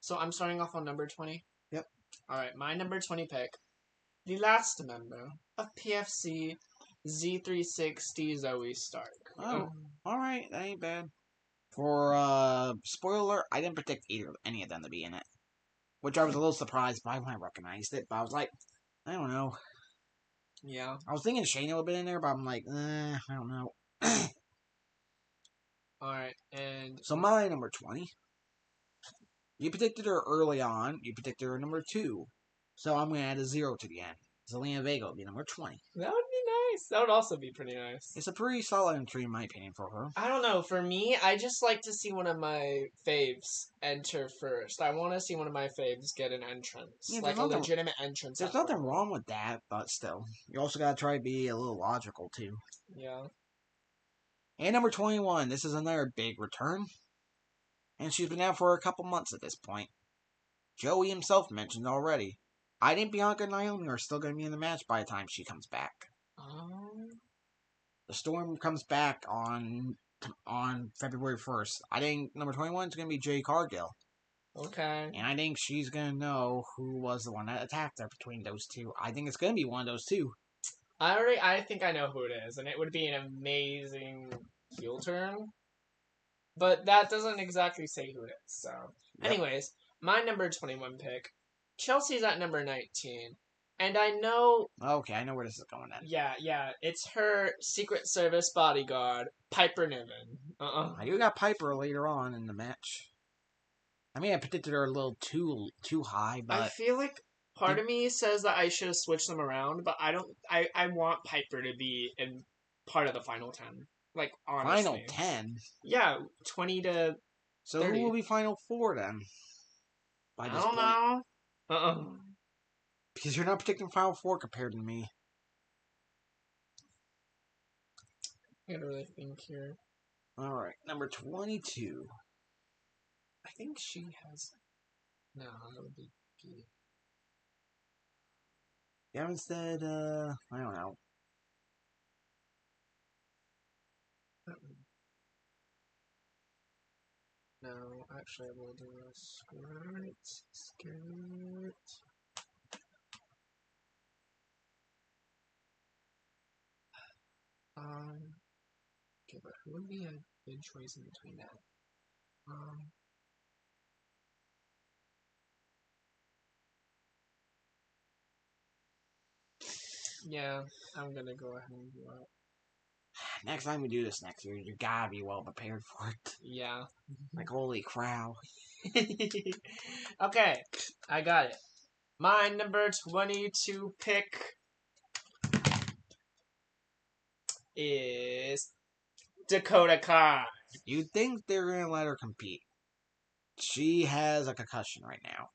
So I'm starting off on number 20? Yep. Alright, my number 20 pick. The last member of PFC Z360 Zoe Stark. Oh, alright, that ain't bad. For, spoiler, I didn't predict any of them to be in it. Which I was a little surprised by when I recognized it, but I was like, I don't know. Yeah. I was thinking Shayna would have been in there, but I'm like, I don't know. Alright, and... So my number 20. You predicted her early on. You predicted her number 2. So I'm going to add a 0 to the end. Zelina Vega will be number 20. That would be nice. That would also be pretty nice. It's a pretty solid entry in my opinion for her. I don't know. For me, I just like to see one of my faves enter first. I want to see one of my faves get an entrance. Yeah, like a legitimate entrance. There's nothing wrong with that, but still. You also got to try to be a little logical, too. Yeah. And number 21. This is another big return. And she's been out for a couple months at this point. Joey himself mentioned already. I think Bianca and Naomi are still going to be in the match by the time she comes back. The Storm comes back on February 1st. I think number 21 is going to be Jay Cargill. Okay. And I think she's going to know who was the one that attacked her between those two. I think it's going to be one of those two. I think I know who it is, and it would be an amazing heel turn. But that doesn't exactly say who it is, so... Yep. Anyways, my number 21 pick. Chelsea's at number 19. And I know... Okay, I know where this is going then. Yeah. It's her Secret Service bodyguard, Piper Niven. You got Piper later on in the match. I mean, I predicted her a little too high, but... I feel like part of me says that I should have switched them around, but I don't... I want Piper to be in part of the final 10. Like, honestly. Final 10? Yeah, 20 to So 30. who will be Final 4 then? I don't know. Because you're not predicting Final 4 compared to me. I gotta really think here. Alright, number 22. I think she has... No, that would be... You haven't said, I don't know. No, actually, I will do a skirt. Okay, but who would be a good choice in between that? Yeah, I'm gonna go ahead and do that. Next time we do this next year, you gotta be well prepared for it. Yeah. Like, holy crow. Okay, I got it. My number 22 pick is Dakota Kai. You'd think they're gonna let her compete. She has a concussion right now.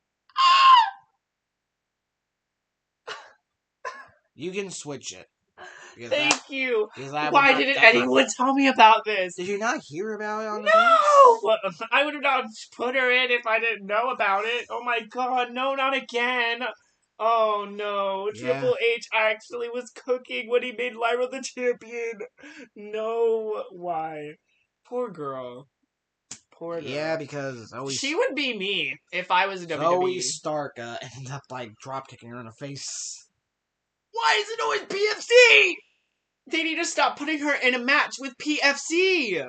You can switch it. Thank you. Why Why didn't anyone tell me about this? Did you not hear about it on the No! I would have not put her in if I didn't know about it. Oh my god, no, not again. Oh no, Yeah. Triple H actually was cooking when he made Lyra the champion. No, why? Poor girl. Poor girl. Yeah, because she would be me if I was a WWE. Zoe Stark ended up like drop kicking her in the face. Why is it always PFC? They need to stop putting her in a match with PFC.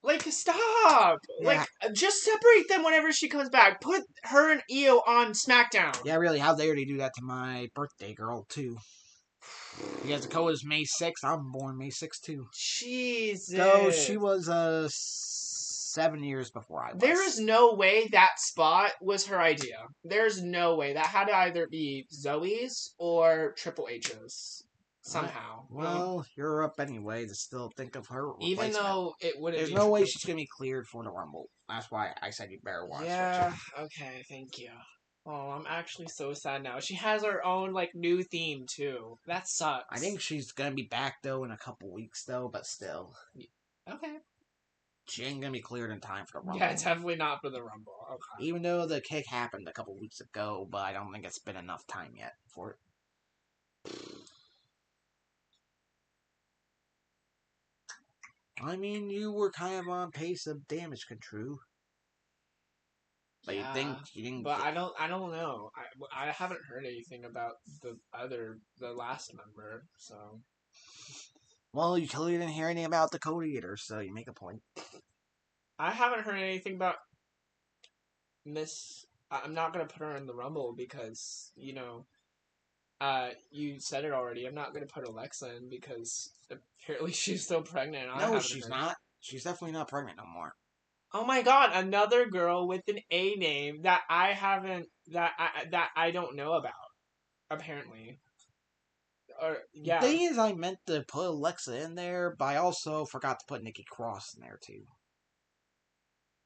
Like, stop! Yeah. Like, just separate them whenever she comes back. Put her and Io on SmackDown. Yeah, really, how dare they do that to my birthday girl, too. Because Dakota's May 6th, I'm born May 6th, too. Jesus. So, she was, 7 years before I was. There is no way that spot was her idea. There's no way. That had to either be Zoe's or Triple H's. Somehow. Well, you're up anyway to still think of her replacement. Even though it wouldn't There's be no way she's going to be cleared for the Rumble. That's why I said you better watch Yeah, okay, thank you. Oh, I'm actually so sad now. She has her own, like, new theme, too. That sucks. I think she's going to be back, though, in a couple weeks, though, but still. Okay. She ain't going to be cleared in time for the Rumble. Yeah, definitely not for the Rumble. Okay. Even though the kick happened a couple weeks ago, but I don't think it's been enough time yet for it. I mean, you were kind of on pace of damage control. But yeah, you didn't. But I don't know. I haven't heard anything about the last member. So. Well, you clearly didn't hear anything about Dakota either, so you make a point. I haven't heard anything about Miss. I'm not gonna put her in the Rumble because you said it already. I'm not gonna put Alexa in because apparently she's still pregnant. No, she's not. She's definitely not pregnant no more. Oh my god, another girl with an A name that I haven't that I don't know about. Apparently. Yeah. The thing is, I meant to put Alexa in there, but I also forgot to put Nikki Cross in there too.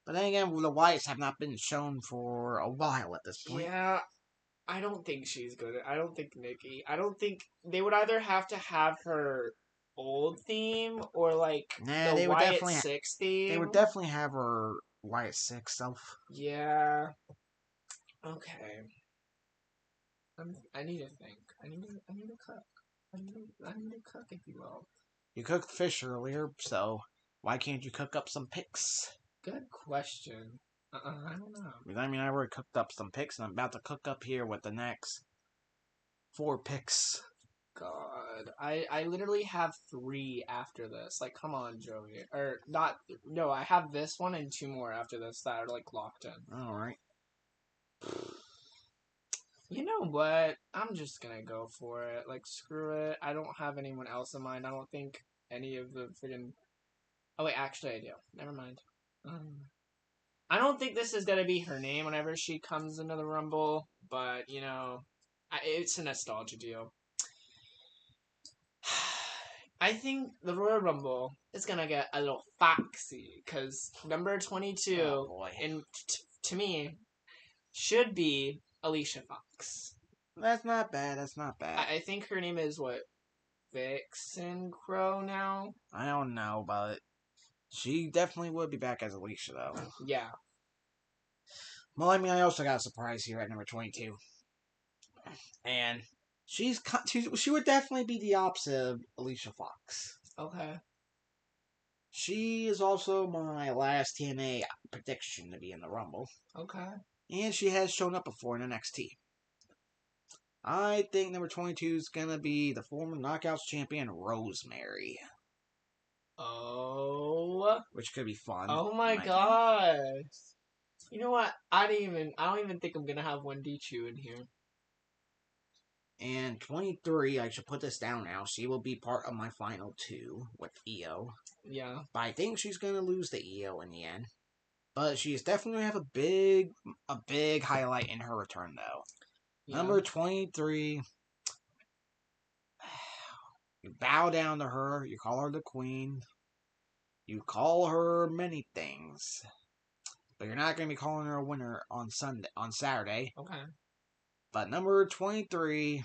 But then again, the Wyatts have not been shown for a while at this point. Yeah, I don't think she's good. I don't think Nikki. I don't think they would either have to have her old theme or like the Wyatt 6 theme. They would definitely have her Wyatt 6 self. Yeah. Okay. I need to think. I need to cook. I need to cook, if you will. You cooked fish earlier, so why can't you cook up some picks? Good question. I don't know. Because I mean, I already cooked up some picks, and I'm about to cook up here with the next 4 picks. God, I literally have 3 after this. Like, come on, Joey. Or not? No, I have this one and 2 more after this that are like locked in. All right. You know what? I'm just gonna go for it. Like, screw it. I don't have anyone else in mind. I don't think any of the friggin'. Oh wait, actually I do. Never mind. I don't think this is gonna be her name whenever she comes into the Rumble, but it's a nostalgia deal. I think the Royal Rumble is gonna get a little foxy because number 22, to me, should be Alicia Fox. That's not bad. That's not bad. I think her name is what, Vixen Crow now. I don't know, but she definitely would be back as Alicia though. Yeah. Well, I mean, I also got a surprise here at number 22, and she would definitely be the opposite of Alicia Fox. Okay. She is also my last TNA prediction to be in the Rumble. Okay. And she has shown up before in NXT. I think number 22 is going to be the former Knockouts champion, Rosemary. Oh. Which could be fun. Oh my gosh. You know what? I don't even think I'm going to have 1D Chew in here. And 23, I should put this down now. She will be part of my final 2 with Io. Yeah. But I think she's going to lose to Io in the end. But she's definitely going to have a big highlight in her return, though. Yeah. Number 23. You bow down to her. You call her the queen. You call her many things, but you're not going to be calling her a winner on Saturday. Okay. But number 23,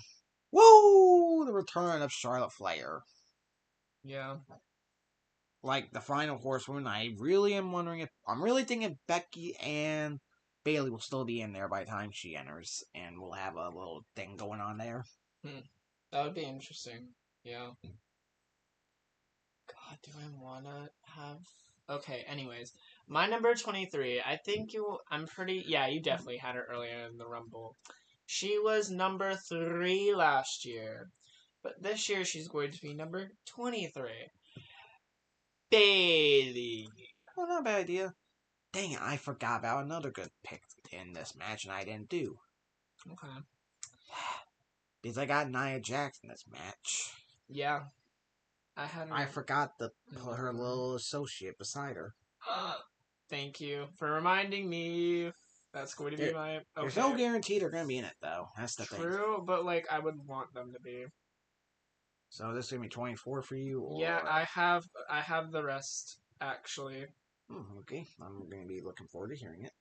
woo! The return of Charlotte Flair. Yeah. Like the final horsewoman, I really am wondering if I'm really thinking Becky and Bailey will still be in there by the time she enters, and we'll have a little thing going on there. That would be interesting. Yeah. God, do I wanna have? Okay. Anyways, my number 23. I think you. I'm pretty. Yeah, you definitely had her earlier in the Rumble. She was number 3 last year, but this year she's going to be number 23. Bailey. Well, not a bad idea. Dang it, I forgot about another good pick in this match, and I didn't do. Okay. Because I got Nia Jax in this match. Yeah. I had her. I forgot to put her little associate beside her. Thank you for reminding me. That's going to be my. Okay. There's no guarantee they're going to be in it, though. That's the thing. True, but like I would want them to be. So this is going to be 24 for you? Or... Yeah, I have the rest, actually. Okay, I'm going to be looking forward to hearing it.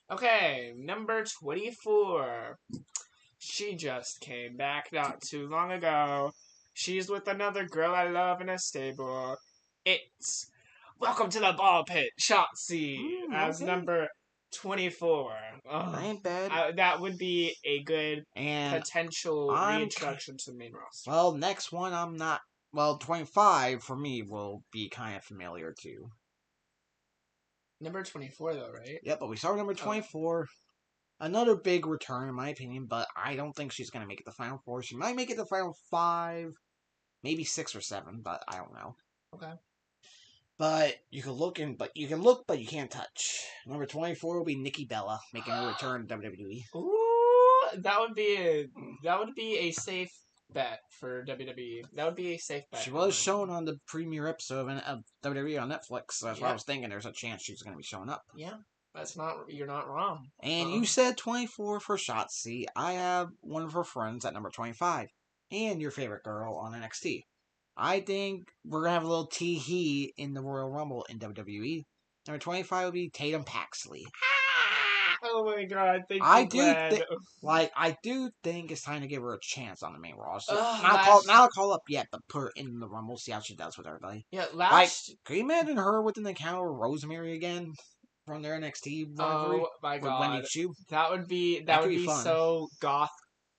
Okay, number 24. She just came back not too long ago. She's with another girl I love in a stable. It's Welcome to the Ball Pit, Shotzi, as number 24. That ain't bad. That would be a good and potential reintroduction to the main roster. Well, next one I'm not. Well, 25 for me will be kind of familiar too. Number 24 though, right? Yep, but we start with number 24. Okay. Another big return in my opinion, but I don't think she's going to make it the final 4. She might make it the final 5, maybe 6 or 7, but I don't know. Okay. But you can look, but you can't touch. Number 24 will be Nikki Bella making her return to WWE. Ooh, that would be a safe bet for WWE. That would be a safe bet. She was shown on the premiere episode of WWE on Netflix, so that's what I was thinking. There's a chance she's going to be showing up. Yeah, you're not wrong. And you said 24 for Shotzi. I have one of her friends at number 25, and your favorite girl on NXT. I think we're going to have a little tee-hee in the Royal Rumble in WWE. Number 25 will be Tatum Paxley. Oh my god, I do think it's time to give her a chance on the main roster. Not call up yet, but put her in the Rumble, see how she does with everybody. Yeah, can you imagine her within the encounter with Rosemary again from their NXT rivalry? Oh my god, with Wendy Chu? That would be fun. So goth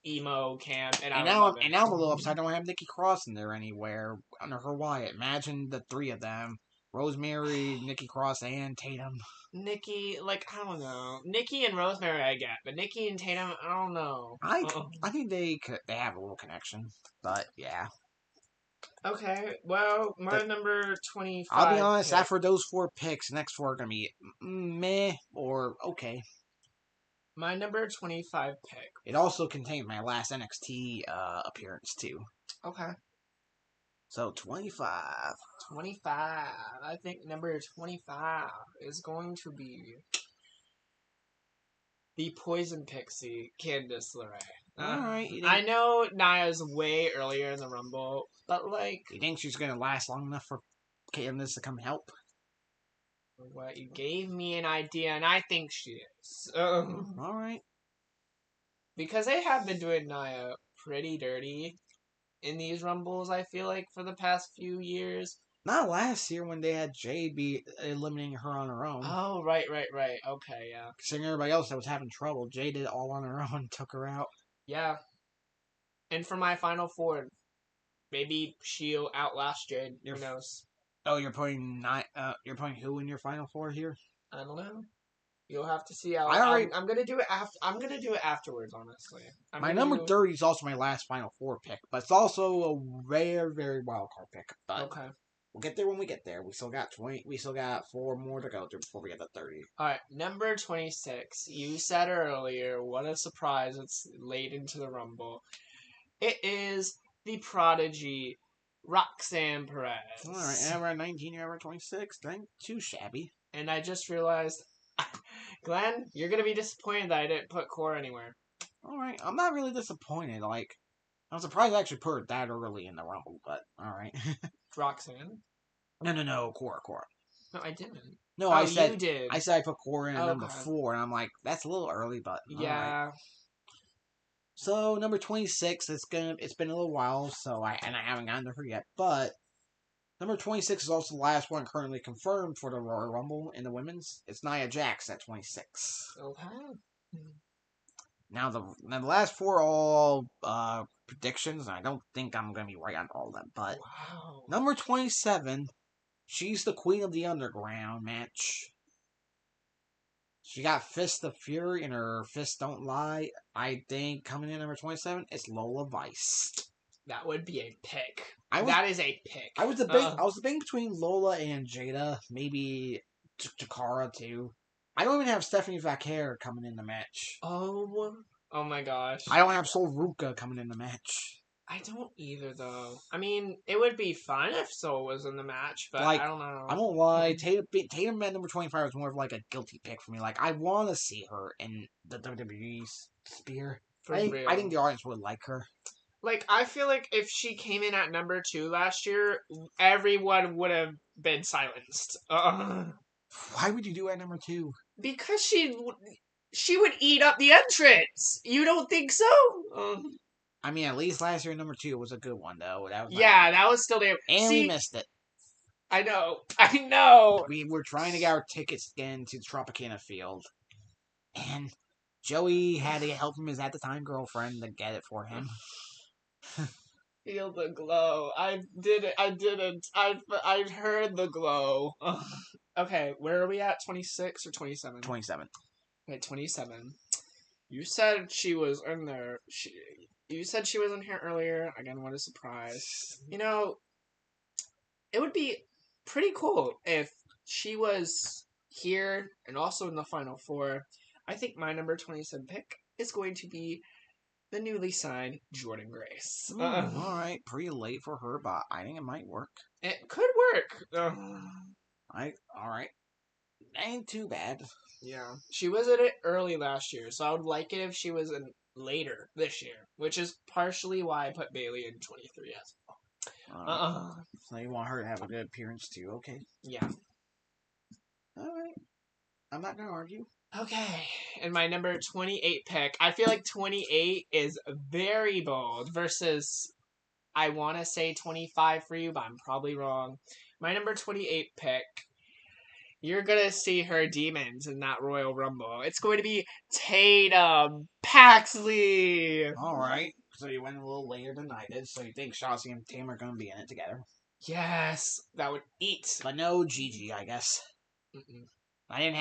emo camp, and now I'm a little upset. I don't have Nikki Cross in there anywhere under her Wyatt. Imagine the 3 of them: Rosemary, Nikki Cross, and Tatum. Nikki, I don't know. Nikki and Rosemary I get, but Nikki and Tatum, I don't know. I think they have a little connection, but yeah. Okay, well, my number 25. I'll be honest. After those 4 picks, the next 4 are gonna be meh or okay. My number 25 pick. It also contained my last NXT appearance too. Okay. So 25. 25. I think number 25 is going to be the Poison Pixie, Candice LeRae. Alright. I know Nia's way earlier in the Rumble, but you think she's gonna last long enough for Candice to come help? What, you gave me an idea, and I think she is. Alright. Because they have been doing Nia pretty dirty in these Rumbles, I feel like, for the past few years. Not last year when they had Jade be eliminating her on her own. Oh, right. Okay, yeah. Considering everybody else that was having trouble, Jade did it all on her own and took her out. Yeah. And for my final 4, maybe she'll outlast Jade. Who knows? Oh, you're putting who in your final 4 here? I don't know. You'll have to see how. I'm gonna do it after. I'm gonna do it afterwards. Honestly, my number 30 is also my last final 4 pick, but it's also a very, very wild card pick. But okay, we'll get there when we get there. We still got 20. We still got 4 more to go through before we get to 30. All right, number 26. You said earlier. What a surprise! It's late into the Rumble. It is the Prodigy, Roxanne Perez. All right, ever 19, you're ever 26. Ain't too shabby. And I just realized, Glenn, you're gonna be disappointed that I didn't put Core anywhere. All right, I'm not really disappointed. I'm surprised I actually put her that early in the Rumble, but alright. Roxanne? No, Cora. No, I didn't. No, Oh, you did. I said I put Cora in at number Okay. 4, and I'm like, that's a little early, but alright. Yeah. So number 26, it's been a little while, I haven't gotten to her yet, but number 26 is also the last one currently confirmed for the Royal Rumble in the women's. It's Nia Jax at 26. Okay. Now the last 4 are all predictions, and I don't think I'm gonna be right on all of them. But Wow. number 27, she's the Queen of the Underground match. She got Fist of Fury, and her fists don't lie. I think coming in number 27 is Lola Vice. That would be a pick. That is a pick. I was debating between Lola and Jada, maybe Jakara too. I don't even have Stephanie Vaquer coming in the match. Oh my gosh. I don't have Sol Ruka coming in the match. I don't either, though. I mean, it would be fun if Sol was in the match, but Like, I don't know. I won't lie. Tatum at number 25 was more of like a guilty pick for me. Like, I want to see her in the WWE sphere. I think the audience would like her. Like, I feel like if she came in at number 2 last year, everyone would have been silenced. Why would you do it at number 2? Because she would eat up the entrance. You don't think so? I mean, at least last year number 2 was a good one, though. That was still there. And we missed it. I know. We were trying to get our tickets again to Tropicana Field, and Joey had to help him, his at the time girlfriend, to get it for him. Feel the glow. I didn't. I heard the glow. Okay, where are we at? 26 or 27? 27. Okay, 27. You said she was in there. You said she was in here earlier. Again, what a surprise. You know, it would be pretty cool if she was here and also in the Final Four. I think my number 27 pick is going to be the newly signed Jordan Grace. Alright, pretty late for her, but I think it might work. It could work. Alright. Ain't too bad. Yeah. She was in it early last year, so I would like it if she was in later this year, which is partially why I put Bailey in 23 as well. So you want her to have a good appearance too, okay? Yeah. Alright. I'm not gonna argue. Okay, and my number 28 pick. I feel like 28 is very bold versus I want to say 25 for you, but I'm probably wrong. My number 28 pick. You're going to see her demons in that Royal Rumble. It's going to be Tatum Paxley. Alright, so you went a little later than I did, so you think Shotzi and Tatum are going to be in it together. Yes, that would eat. But no Gigi, I guess. Mm-mm. I didn't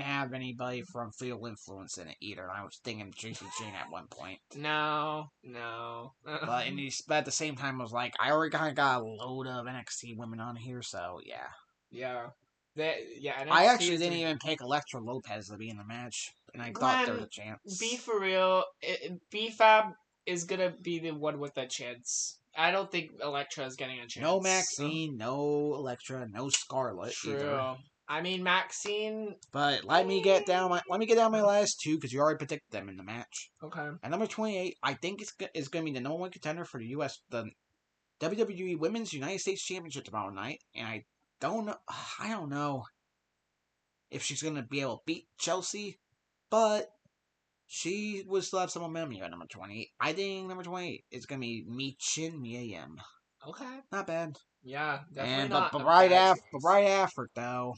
have anybody from Fatal Influence in it either. I was thinking Tracy Jane at one point. No. But at the same time, I was like, I already kind of got a load of NXT women on here, so yeah. Yeah. I actually didn't even pick Elektra Lopez to be in the match, and I thought there was a chance. Be for real. B-Fab is gonna be the one with the chance. I don't think Elektra is getting a chance. No Maxine, no Elektra, no Scarlett either. I mean Maxine. But let me get down my last 2 because you already predicted them in the match. Okay. At number 28, I think it's going to be the number 1 contender for the WWE Women's United States Championship tomorrow night, and I don't know if she's going to be able to beat Chelsea, but she would still have some momentum at number 28. I think number 28 is going to be Mia Yim. Okay. Not bad. Yeah, definitely not. But right after though,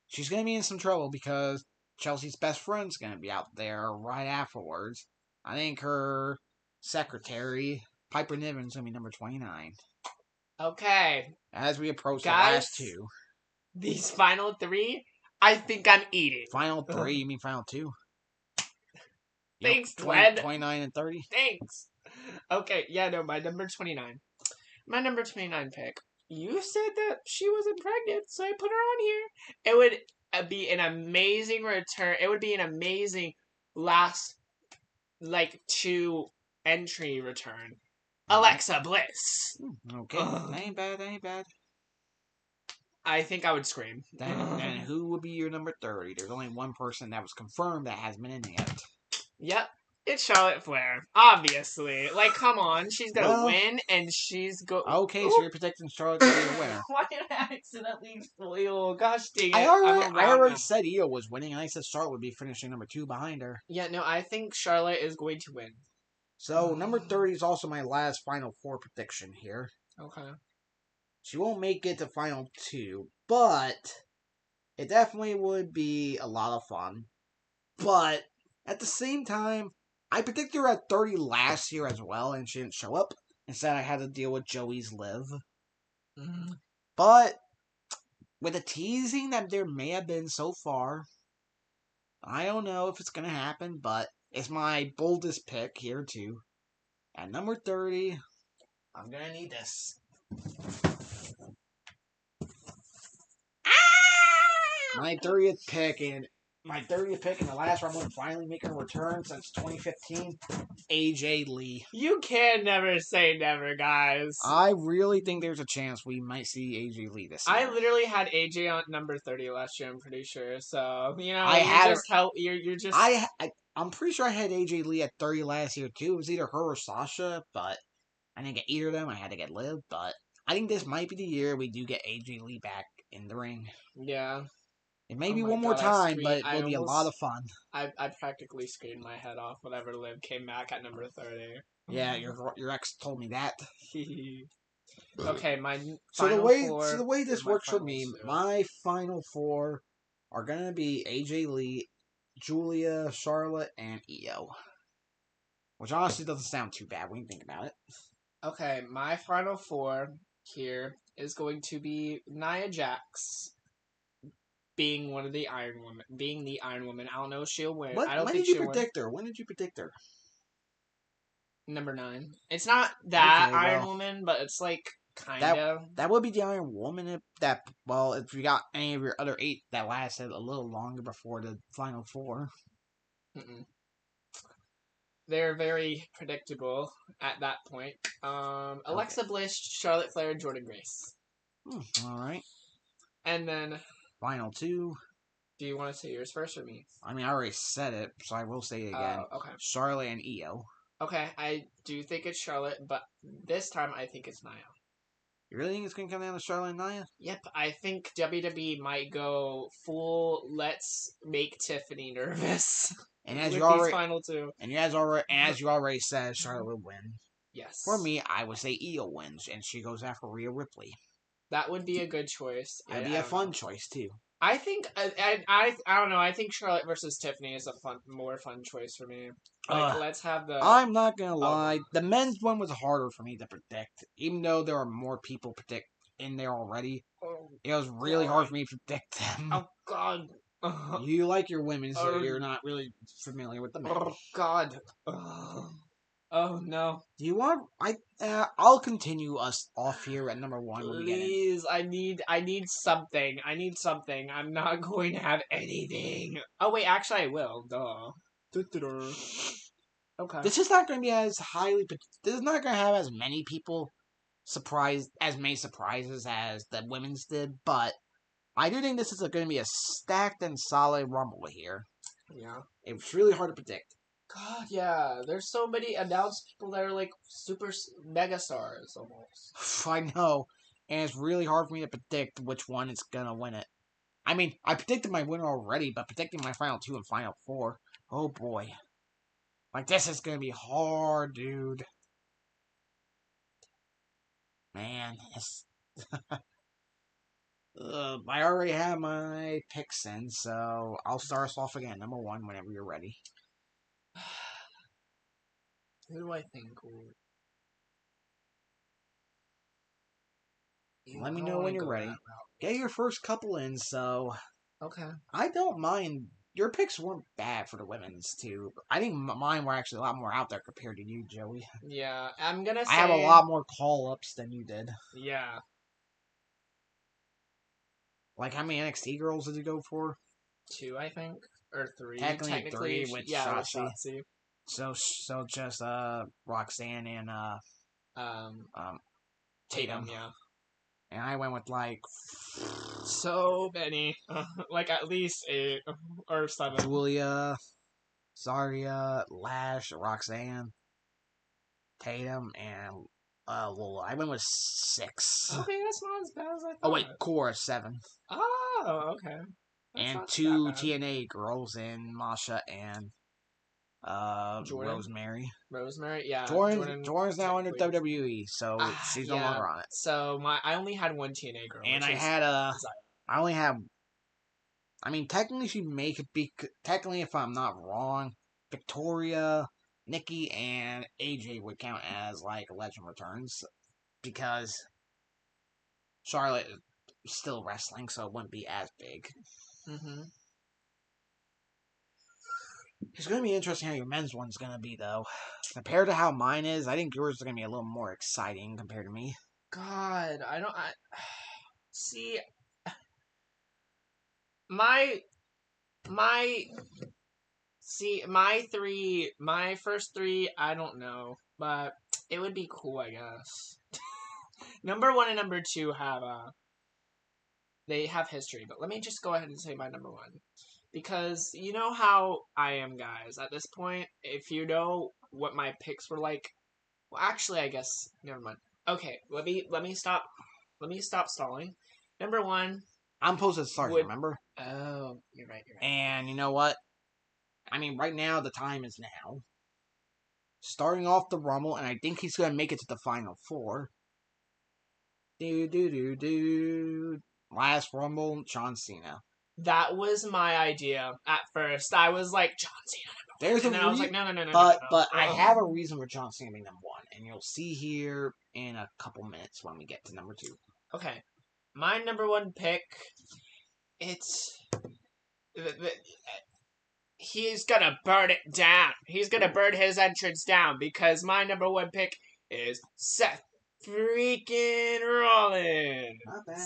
she's going to be in some trouble because Chelsea's best friend's going to be out there right afterwards. I think her secretary, Piper Niven's going to be number 29. Okay. As we approach the last 2. These final 3, I think I'm eating. Final 3? You mean final 2? Thanks, Glenn. 29 and 30? Thanks. Okay, yeah, no, my number 29. My number 29 pick. You said that she wasn't pregnant, so I put her on here. It would be an amazing return. It would be an amazing last, 2 entry return. Alexa Bliss. Okay, that ain't bad. I think I would scream. Then who would be your number 30? There's only one person that was confirmed that hasn't been in yet. Yep. It's Charlotte Flair, obviously. Like, come on, she's gonna Well, win, and she's okay, so you're predicting Charlotte to be a winner. Why did I accidentally? Oh, gosh dang it! I I'm around already now. said Io was winning, and I said Charlotte would be finishing number 2 behind her. Yeah, no, I think Charlotte is going to win. So number 30 is also my last Final Four prediction here. Okay. She won't make it to Final 2, but it definitely would be a lot of fun. But at the same time, I predicted her at 30 last year as well, and she didn't show up. Instead, I had to deal with Joey's Liv. Mm-hmm. But with the teasing that there may have been so far, I don't know if it's going to happen, but it's my boldest pick here, too. At number 30, I'm going to need this. My 30th pick, and the last one finally making a return since 2015, AJ Lee. You can never say never, guys. I really think there's a chance we might see AJ Lee this year. I literally had AJ on number 30 last year, I'm pretty sure. So, you know, I'm pretty sure I had AJ Lee at 30 last year, too. It was either her or Sasha, but I didn't get either of them. I had to get Liv, but I think this might be the year we do get AJ Lee back in the ring. Yeah. It may be one more time, but it will be a lot of fun. I practically screamed my head off whenever Liv came back at number 30. Yeah, your ex told me that. Okay, my the way this works for me, my final 4 are gonna be AJ Lee, Julia, Charlotte, and Io. Which honestly doesn't sound too bad when you think about it. Okay, my final 4 here is going to be Nia Jax being the Iron Woman. I don't know if she'll win. I don't when think did you she'll predict her? When did you predict her? Number 9. It's not that Iron Woman, but it's like kind of. That would be the Iron Woman if you got any of your other 8 that lasted a little longer before the final 4. Mm-mm. They're very predictable at that point. Alexa Bliss, Charlotte Flair, Jordynne Grace. Alright. And then final 2. Do you want to say yours first or me? I mean, I already said it, so I will say it again. Okay. Charlotte and Io. Okay, I do think it's Charlotte, but this time I think it's Nia. You really think it's going to come down to Charlotte and Nia? Yep, I think WWE might go full let's make Tiffany nervous. And as you already said, Charlotte would win. Yes. For me, I would say Io wins, and she goes after Rhea Ripley. That would be a good choice. It would be a fun choice too. I think I don't know. I think Charlotte versus Tiffany is a more fun choice for me. Like, let's have the. I'm not gonna lie. The men's one was harder for me to predict, even though there are more people in there already. It was really hard for me to predict them. Oh God. You like your women, so you're not really familiar with the men. Oh God. Oh no. Do you want? I'll continue us off here at number 1. Please, I need something. I need something. I'm not going to have anything. Oh wait, actually I will. Duh. Okay. This is not going to be as highly. This is not going to have as many people surprised, as many surprises as the women's did, but I do think this is going to be a stacked and solid Rumble here. Yeah. It's really hard to predict. God, yeah. There's so many announced people that are like super mega stars almost. I know, and it's really hard for me to predict which one is gonna win it. I mean, I predicted my winner already, but predicting my final 2 and final 4, oh boy. Like, this is gonna be hard, dude. Man, it's... I already have my picks in, so I'll start us off again. Number 1, whenever you're ready. Who do I think? Let me know when you're ready. Get your first couple in, so... Okay. I don't mind. Your picks weren't bad for the women's, too. I think mine were actually a lot more out there compared to you, Joey. Yeah, I'm gonna say... I have a lot more call-ups than you did. Yeah. Like, how many NXT girls did you go for? 2, I think. Or 3. Technically 3 with Shotzi. Shotzi. So just Roxanne and Tatum. Yeah. And I went with like so many, like at least 8 or 7. Julia, Zarya, Lash, Roxanne, Tatum, and Lola. I went with 6. Okay, that's not as bad as I thought. Oh wait, Cora 7. Oh, okay. That's And not that 2 bad. TNA girls in Masha and Jordan? Rosemary. Rosemary, yeah. Jordan's now under technically- WWE, so she's no yeah. longer on it. So I only had one TNA girl, And which I is had Zaya. I only have. I mean, technically, she may be. Technically, if I'm not wrong, Victoria, Nikki, and AJ would count as like legend returns because Charlotte is still wrestling, so it wouldn't be as big. Mm-hmm. It's going to be interesting how your men's one's going to be, though. Compared to how mine is, I think yours is going to be a little more exciting compared to me. God, see, my my first three, I don't know, but it would be cool, I guess. Number 1 and number 2 have they have history, but let me just go ahead and say my number 1. Because you know how I am, guys. At this point, if you know what my picks were like, well, actually, I guess never mind. Okay, let me stop stalling. Number 1, I'm supposed to start, remember? oh, you're right. And you know what? I mean, right now, the time is now. Starting off the Rumble, and I think he's going to make it to the Final 4. Last Rumble, John Cena. That was my idea at first. I was like, John Cena. There's and a then I was like, no. But I have a reason for John Cena being number 1, and you'll see here in a couple minutes when we get to number 2. Okay, my number 1 pick. It's he's gonna burn it down. He's gonna burn his entrance down because my number 1 pick is Seth freaking Rollins. Not bad.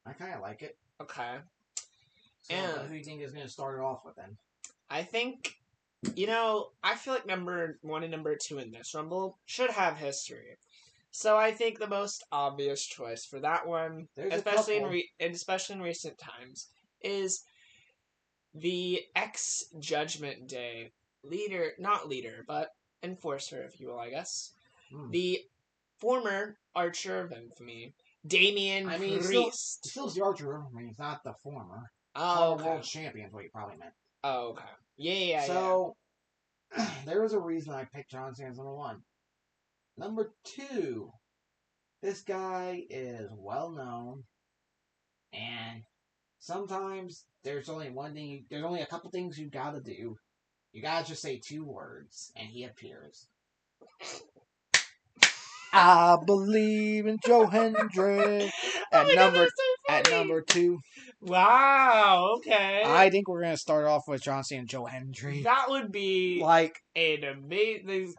I kind of like it. Okay. So, who do you think is going to start it off with then? I think, I feel like number 1 and number 2 in this Rumble should have history. So I think the most obvious choice for that one, especially in recent times, is the ex-Judgment Day but enforcer, if you will, I guess. The former Archer of Infamy, Damian Priest. Still the Archer of Infamy, it's not the former. Oh, okay. World Champion is what you probably meant. Oh, okay. Yeah. So, there was a reason I picked John Cena as number 1. Number 2, this guy is well known, and sometimes there's only a couple things you gotta do. You gotta just say 2 words, and he appears. I believe in Joe Hendry. At number 2. Wow, okay. I think we're gonna start off with John Cena and Joe Hendry. That would be like an amazing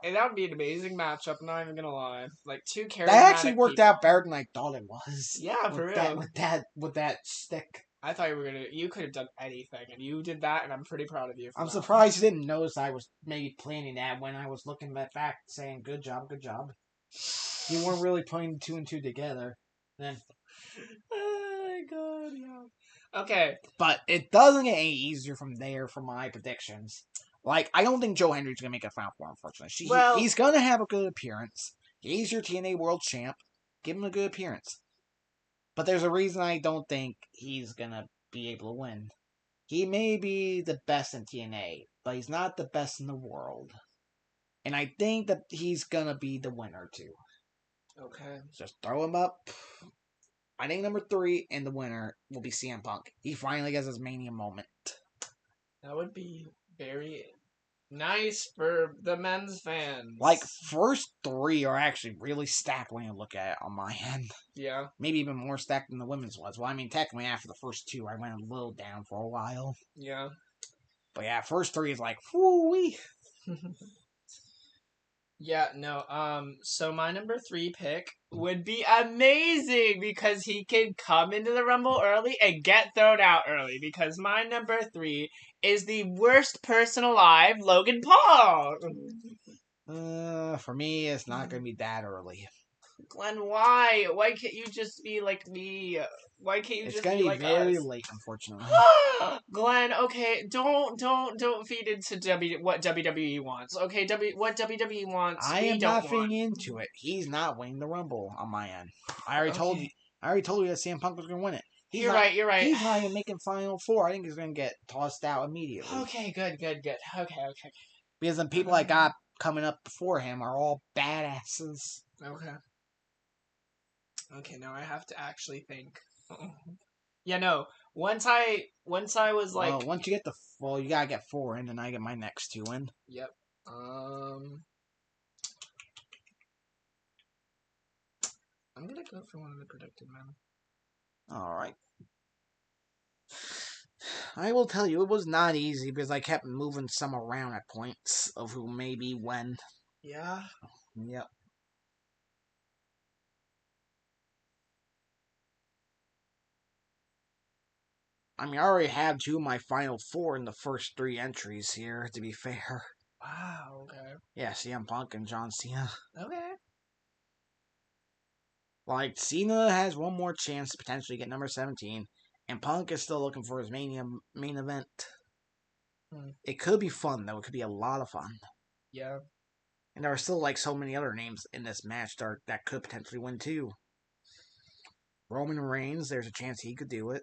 matchup, I'm not even gonna lie. Like 2 charismatic that actually worked people. out better than I thought it was. Yeah, for real. With that stick. I thought you could have done anything, and you did that, and I'm pretty proud of you. I'm surprised you didn't notice I was maybe planning that when I was looking back, saying good job. You weren't really putting 2 and 2 together. Then, oh my god, yeah. Okay, but it doesn't get any easier from there for my predictions. Like, I don't think Joe Hendry's gonna make a Final Four, unfortunately. He's gonna have a good appearance. He's your TNA World Champ. Give him a good appearance. But there's a reason I don't think he's gonna be able to win. He may be the best in TNA, but he's not the best in the world. And I think that he's gonna be the winner too. Okay. Just throw him up. I think number 3 and the winner will be CM Punk. He finally gets his Mania moment. That would be very nice for the men's fans. Like, first 3 are actually really stacked when you look at it on my end. Yeah. Maybe even more stacked than the women's was. Well, I mean, technically after the first 2, I went a little down for a while. Yeah. But yeah, first 3 is like, whoo-wee. Yeah, no, so my number 3 pick would be amazing because he can come into the Rumble early and get thrown out early because my number 3 is the worst person alive, Logan Paul. For me, it's not going to be that early. Glenn, why? Why can't you just be like me? Why can't you It's just gonna be be like very us? late, unfortunately. Glenn, okay, don't feed into what WWE wants. Okay, what WWE wants, I we am don't not want. fitting into it. He's not winning the Rumble on my end. I already told you. Okay, I already told you that CM Punk was gonna win it. He's you're not. right. You're right. He's not even making Final Four. I think he's gonna get tossed out immediately. Okay, good. Okay. Because the people I got coming up before him are all badasses. Okay. Okay, now I have to actually think. Yeah, no. Once I was like, Well, once you get you gotta get 4 in, and I get my next 2 in. yep. I'm gonna go for one of the predicted men. All right. I will tell you, it was not easy because I kept moving some around at points of who maybe when. Yeah. Yep. I mean, I already have 2 of my Final Four in the first 3 entries here, to be fair. Wow. Okay. Yeah, CM Punk and John Cena. Okay. Like, Cena has one more chance to potentially get number 17, and Punk is still looking for his Mania main event. It could be fun, though. It could be a lot of fun. Yeah. And there are still, like, so many other names in this match that could potentially win, too. Roman Reigns, there's a chance he could do it.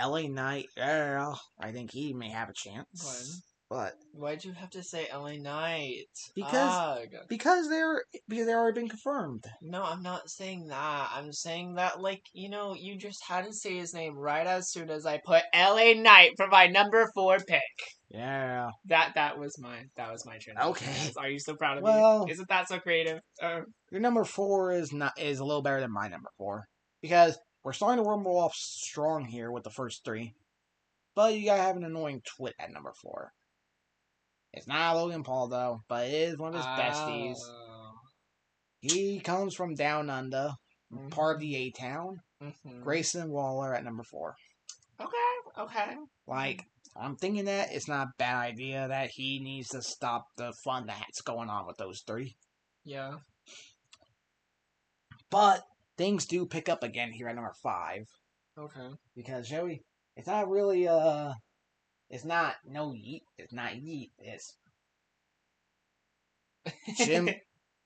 LA Knight, yeah, I think he may have a chance. Glenn, But why'd you have to say LA Knight? because Ugh. because they're already been confirmed. No, I'm not saying that. I'm saying that, like, you just had to say his name right as soon as I put LA Knight for my number 4 pick. Yeah. That was my transition. Okay. Guys. Are you so proud of Well, me? Isn't that so creative? your number 4 is a little better than my number 4 because we're starting to rumble off strong here with the first 3, but you gotta have an annoying twit at number 4. It's not Logan Paul though, but it is one of his besties. He comes from down under, part of the A-Town. Grayson Waller at number 4. Okay. Like, I'm thinking that it's not a bad idea that he needs to stop the fun that's going on with those 3. Yeah. But things do pick up again here at number 5. Okay. Because Joey, it's not really it's not no yeet. It's not yeet. It's Jim.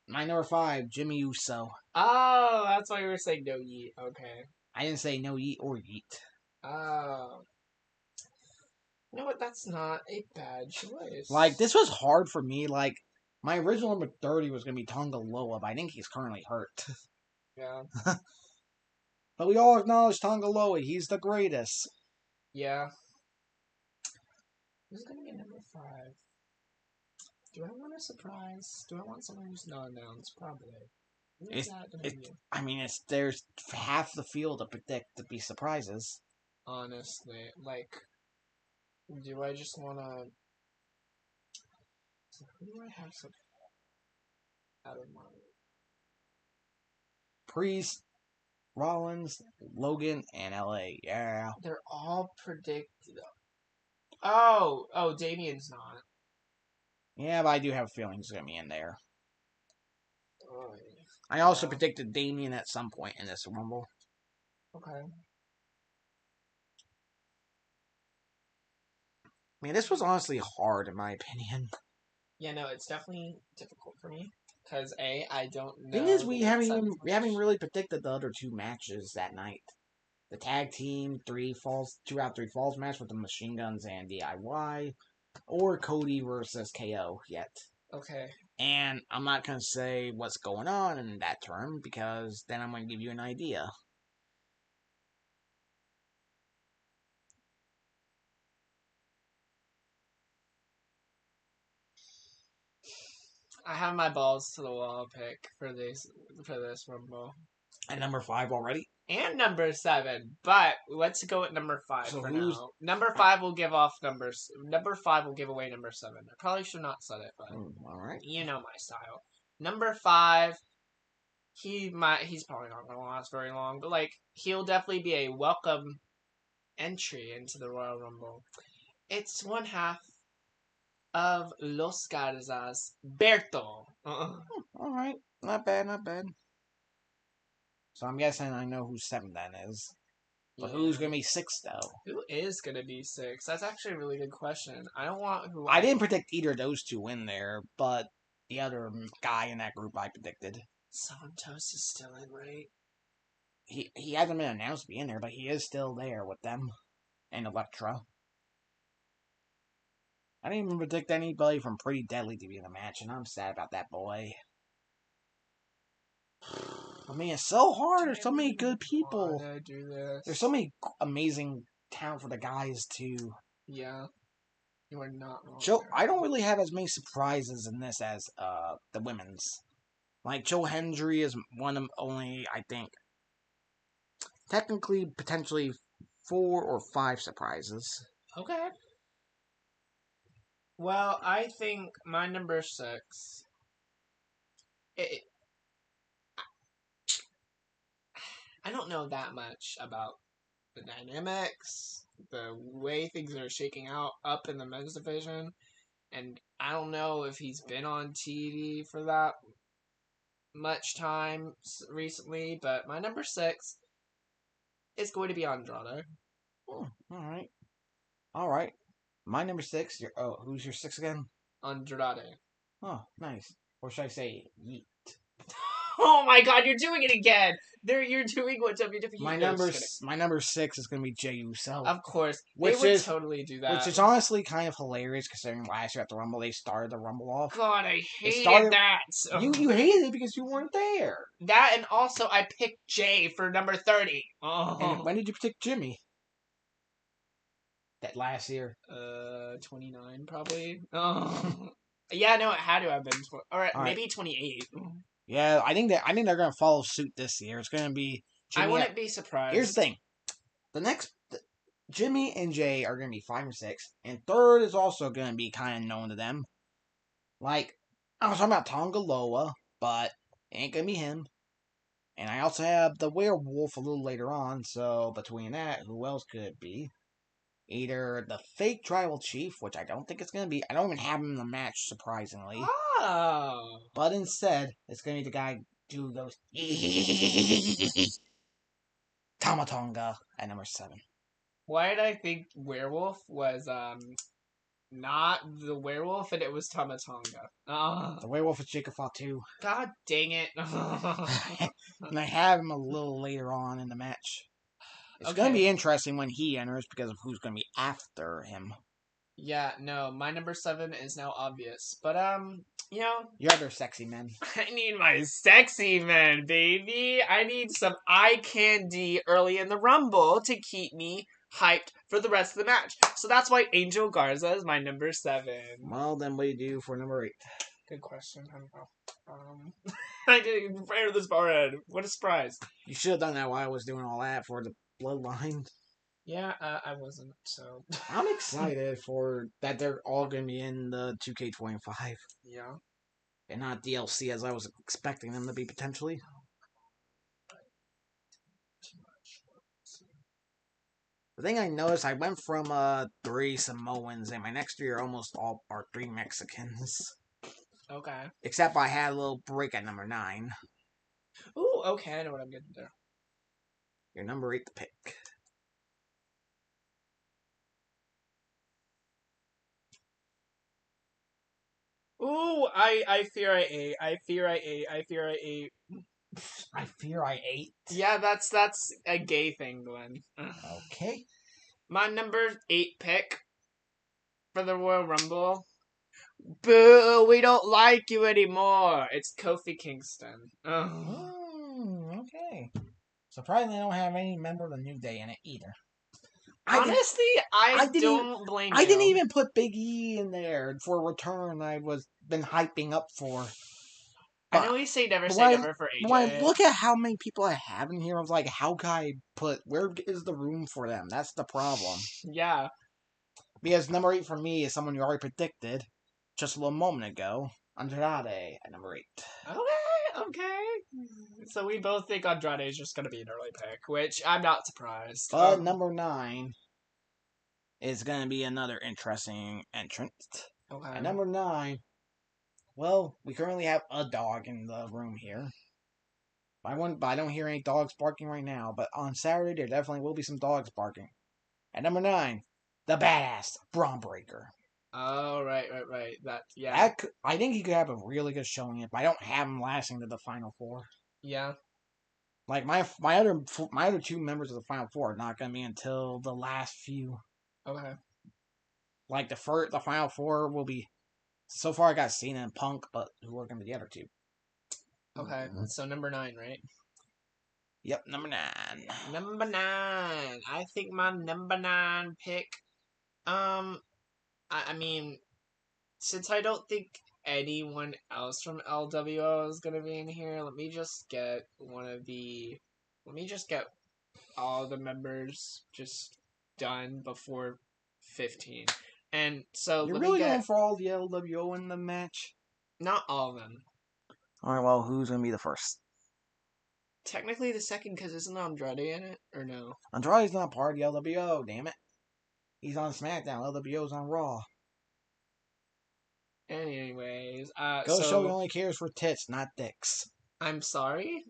My number 5, Jimmy Uso. Oh, that's why you were saying no yeet. Okay. I didn't say no yeet or yeet. Oh. You know what? That's not a bad choice. Like, this was hard for me. Like, my original number 30 was going to be Tonga Loa, but I think he's currently hurt. Yeah. But we all acknowledge Tonga Loa. He's the greatest. Yeah. Who's going to be number 5? Do I want a surprise? Do I want someone who's not announced? Probably. I mean, there's half the field to predict to be surprises. Honestly, like, do I just want to... Who do I have out of mind? Priest, Rollins, Logan, and LA. Yeah. They're all predicted. Oh, Damien's not. Yeah, but I do have a feeling he's going to be in there. Oh, I also predicted Damien at some point in this Rumble. Okay. I mean, this was honestly hard, in my opinion. Yeah, no, it's definitely difficult for me. Because, I don't know... Thing is, we haven't really predicted the other 2 matches that night. The tag team 2 out of 3 falls match with the Machine Guns and DIY, or Cody versus KO yet. Okay. And I'm not going to say what's going on in that term, because then I'm going to give you an idea. I have my balls to the wall pick for this Rumble. At number 5 already? And number 7, but let's go at number 5 for now. Number 5 will give off numbers. Number 5 will give away number 7. I probably should not said it, but alright. You know my style. Number 5, he's probably not going to last very long, but like he'll definitely be a welcome entry into the Royal Rumble. It's one half of Los Garzas, Berto. Alright, not bad. So I'm guessing I know who 7 then is. But Yeah. who's going to be 6, though? Who is gonna be 6? That's actually a really good question. I don't want who I didn't predict either of those two in there, but the other guy in that group I predicted. Santos is still in, right? He hasn't been announced to be in there, but he is still there with them. And Elektra. I didn't even predict anybody from Pretty Deadly to be in the match, and I'm sad about that, boy. I mean, it's so hard. There's so many good people. Do this. There's so many amazing talent for the guys, too. Yeah. You are not wrong. Joe, I don't really have as many surprises in this as the women's. Like, Joe Hendry is one of only, I think, technically, potentially 4 or 5 surprises. Okay. Well, I think my number 6. I don't know that much about the dynamics, the way things are shaking out up in the men's division, and I don't know if he's been on TV for that much time recently, but my number 6 is going to be Andrade. Oh, all right. My number 6. Who's your 6 again? Andrade. Oh, nice. Or should I say Yeet? Oh my God, you're doing it again! You're doing what WWE My number 6 is gonna be Jey Uso. Of course, Which they would is totally do that. Which is honestly kind of hilarious considering last year at the Rumble they started the Rumble off. God, I hated that. You hated it because you weren't there. That, and also I picked Jay for number 30. And when did you pick Jimmy? That last year. 29 probably. Oh. Yeah, no, it had to have been. Maybe 28. Yeah, I think they're gonna follow suit this year. It's gonna be Jimmy. I wouldn't be surprised. Here's the thing: Jimmy and Jay are gonna be 5 and 6, and third is also gonna be kind of known to them. Like I was talking about Tonga Loa, but it ain't gonna be him. And I also have the werewolf a little later on. So between that, who else could it be? Either the fake tribal chief, which I don't think it's going to be. I don't even have him in the match, surprisingly. Oh. But instead, it's going to be the guy who goes Tamatonga at number 7. Why did I think werewolf was not the werewolf and it was Tamatonga? The werewolf is Jacob Fatu. God dang it. And I have him a little later on in the match. It's going to be interesting when he enters because of who's going to be after him. Yeah, no, my number 7 is now obvious. But, Your other sexy men. I need my sexy men, baby. I need some eye candy early in the Rumble to keep me hyped for the rest of the match. So that's why Angel Garza is my number 7. Well, then what do you do for number 8? Good question. I don't know. I didn't even prepare this far ahead. What a surprise. You should have done that while I was doing all that for the Bloodline. Yeah, I wasn't, so. I'm excited for that they're all going to be in the 2K25. Yeah. And not DLC as I was expecting them to be potentially. The thing I noticed, I went from 3 Samoans, and my next 3 are almost all are 3 Mexicans. Okay. Except I had a little break at number 9. Ooh, okay, I know what I'm getting there. Your number 8 to pick. Ooh, I fear I ate. I fear I ate. I fear I ate. I fear I ate. Yeah, that's a gay thing, Glenn. Okay. My number 8 pick for the Royal Rumble. Boo! We don't like you anymore. It's Kofi Kingston. Okay. Surprisingly, I don't have any member of the New Day in it either. Honestly, I don't blame you. I didn't even put Big E in there for a return I was been hyping up for. But, I know you say never say never for AJ. When I look at how many people I have in here, I was like, how can I where is the room for them? That's the problem. Yeah. Because number 8 for me is someone you already predicted just a little moment ago. Andrade at number 8. Okay. So we both think Andrade is just going to be an early pick, which I'm not surprised. But number 9 is going to be another interesting entrant. Okay. At number 9, well, we currently have a dog in the room here. I don't hear any dogs barking right now, but on Saturday there definitely will be some dogs barking. At number 9, the badass Braun Breaker. Oh, right. Yeah. I think he could have a really good showing if I don't have him lasting to the final 4. Yeah. Like my other 2 members of the final 4 are not gonna be until the last few. Okay. Like the final 4 will be. So far, I got Cena and Punk, but who are gonna be the other 2? Okay. So number 9, right? Yep, number 9. Number 9. I think my number 9 pick. I mean, since I don't think anyone else from LWO is gonna be in here, let me just get all the members just done before 15. And so You're let me really get going for all the LWO in the match? not all of them. All right, well, who's gonna be the first? Technically the second, because isn't Andrade in it or no? Andrade's not part of the LWO. Damn it, he's on SmackDown. LWO's on Raw. Anyways, Go show he so only cares for tits, not dicks. I'm sorry.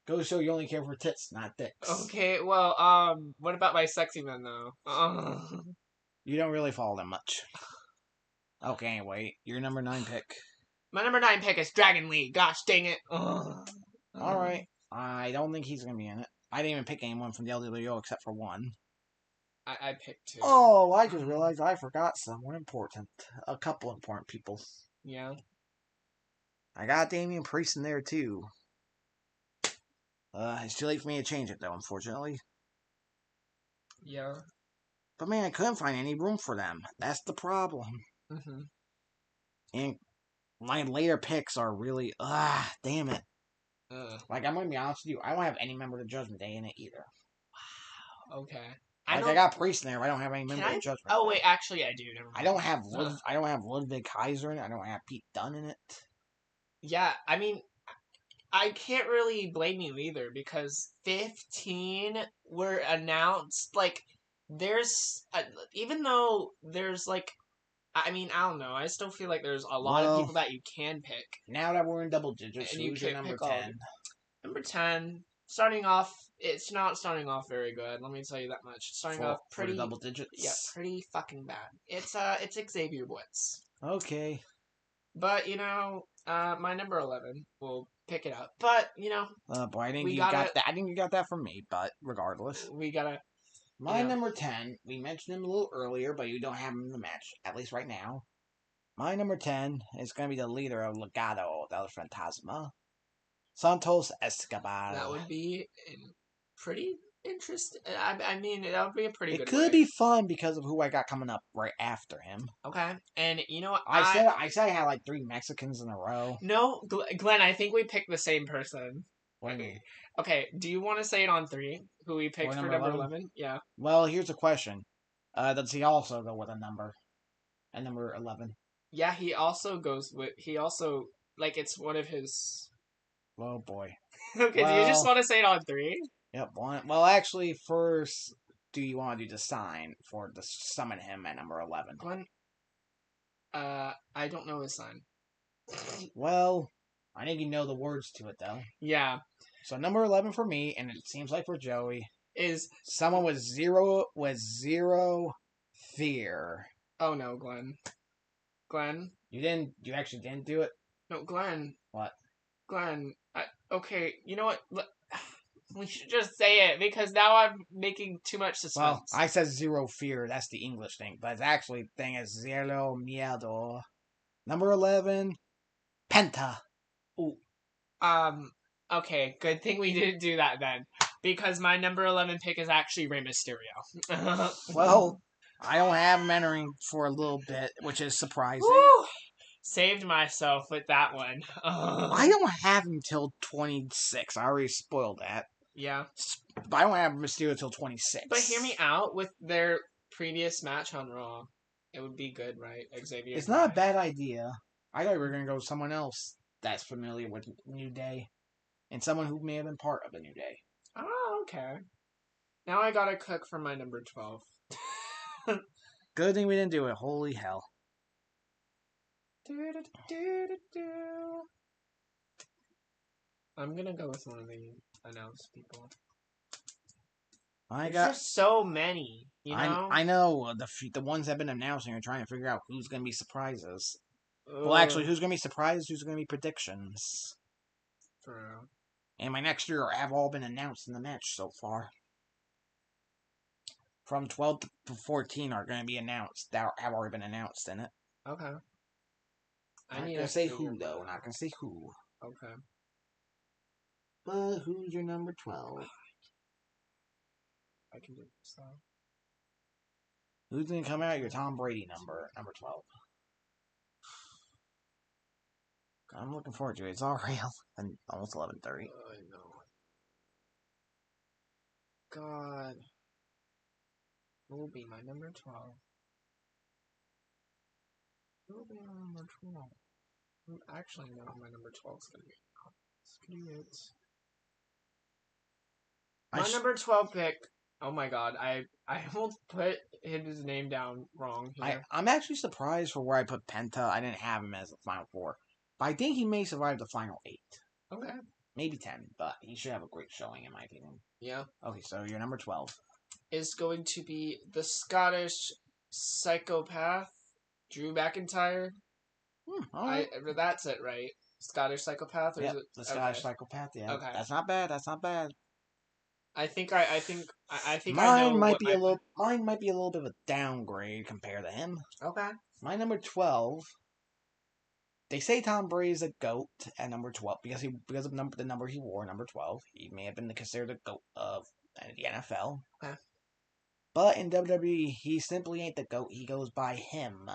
Go show you only care for tits, not dicks. Okay, well, what about my sexy men though? You don't really follow them much. Okay, anyway, your number 9 pick. My number 9 pick is Dragon Lee. Gosh dang it! All right, I don't think he's gonna be in it. I didn't even pick anyone from the LWO except for one. I picked 2. Oh, I just realized I forgot someone important. A couple important people. Yeah. I got Damian Priest in there too. It's too late for me to change it though, unfortunately. Yeah. But man, I couldn't find any room for them. That's the problem. Mm-hmm. And my later picks are really damn it. Like I'm gonna be honest with you, I don't have any member of the Judgment Day in it either. Wow. Okay. I got Priest in there, but I don't have any member of the Judgment Day. Oh wait, actually I do. Never mind. I don't have Ludwig Kaiser in it. I don't have Pete Dunne in it. Yeah, I mean, I can't really blame you either because 15 were announced. Like, even though there's like, I mean, I don't know. I still feel like there's a lot of people that you can pick. Now that we're in double digits, And you who's your can't number pick all 10? Number 10, starting off, it's not starting off very good. Let me tell you that much. Starting off For the double digits? Yeah, pretty fucking bad. It's Xavier Woods. Okay. But my number 11 will pick it up. But boy, I think you got that from me. But regardless, we gotta. My number 10, we mentioned him a little earlier, but you don't have him in the match, at least right now. My number 10 is going to be the leader of Legado del Fantasma, Santos Escobar. That would be pretty interesting. I mean, that would be a pretty good It could be fun because of who I got coming up right after him. Okay, and you know what? I said I had like 3 Mexicans in a row. No, Glenn, I think we picked the same person. What do you mean? Okay, do you want to say it on 3? Who we picked for number 11? Yeah. Well, here's a question. Does he also go with a number? At number 11? Yeah, he also goes with... He also... Like, it's one of his... Oh, boy. Okay, do you just want to say it on 3? Yep. Well, actually, first, do you want to do the sign for the summon him at number 11? Glenn? I don't know his sign. Well, I think you know the words to it, though. Yeah. So number 11 for me, and it seems like for Joey, is someone with zero fear. Oh no, Glenn. Glenn? You actually didn't do it? No, Glenn. What? Glenn, okay, you know what? We should just say it, because now I'm making too much suspense. Well, I said zero fear, that's the English thing, but it's actually the thing is zero miedo. Number 11, Penta. Ooh. Okay, good thing we didn't do that then. Because my number 11 pick is actually Rey Mysterio. Well, I don't have him entering for a little bit, which is surprising. Woo! Saved myself with that one. I don't have him till 26. I already spoiled that. Yeah. But I don't have Mysterio till 26. But hear me out, with their previous match on Raw, it would be good, right? Xavier. It's not a bad idea. I thought we were going to go with someone else that's familiar with New Day. And someone who may have been part of the New Day. Oh, okay. Now I gotta cook for my number 12. Good thing we didn't do it. Holy hell. I'm gonna go with one of the announced people. I There's got. just so many, you know? I know the ones that have been announcing are trying to figure out who's gonna be surprises. Well, Ugh, actually, who's gonna be surprises? Who's gonna be predictions? for real. And my next year have all been announced in the match so far. From 12 to 14 are going to be announced. That have already been announced in it. Okay. I Not need going to to say figure who, though. mine Not going to say who. out. Okay. But who's your number 12? I can do this though. Who's going to come out? Your Tom Brady number 12. I'm looking forward to it. It's already almost 11:30. I know. God. Who will be my number 12? Who will be my number 12? I actually know who my number 12 is going to be. This could be it. My number 12 pick. Oh my god, I almost put his name down wrong here. I'm actually surprised for where I put Penta. I didn't have him as the final 4. But I think he may survive the final 8. Okay. Maybe 10, but he should have a great showing in my opinion. Yeah. Okay, so your number 12 is going to be the Scottish psychopath, Drew McIntyre. Alright. That's it, right? Scottish psychopath, or Yep, is it the Scottish psychopath, yeah. Okay. That's not bad, that's not bad. I think I know Mine might what be my a little bit of a downgrade compared to him. Okay. My number 12. They say Tom Brady's a GOAT at number 12 because of the number he wore, number 12. He may have been considered the GOAT of the NFL. Okay. But in WWE, he simply ain't the GOAT. He goes by him.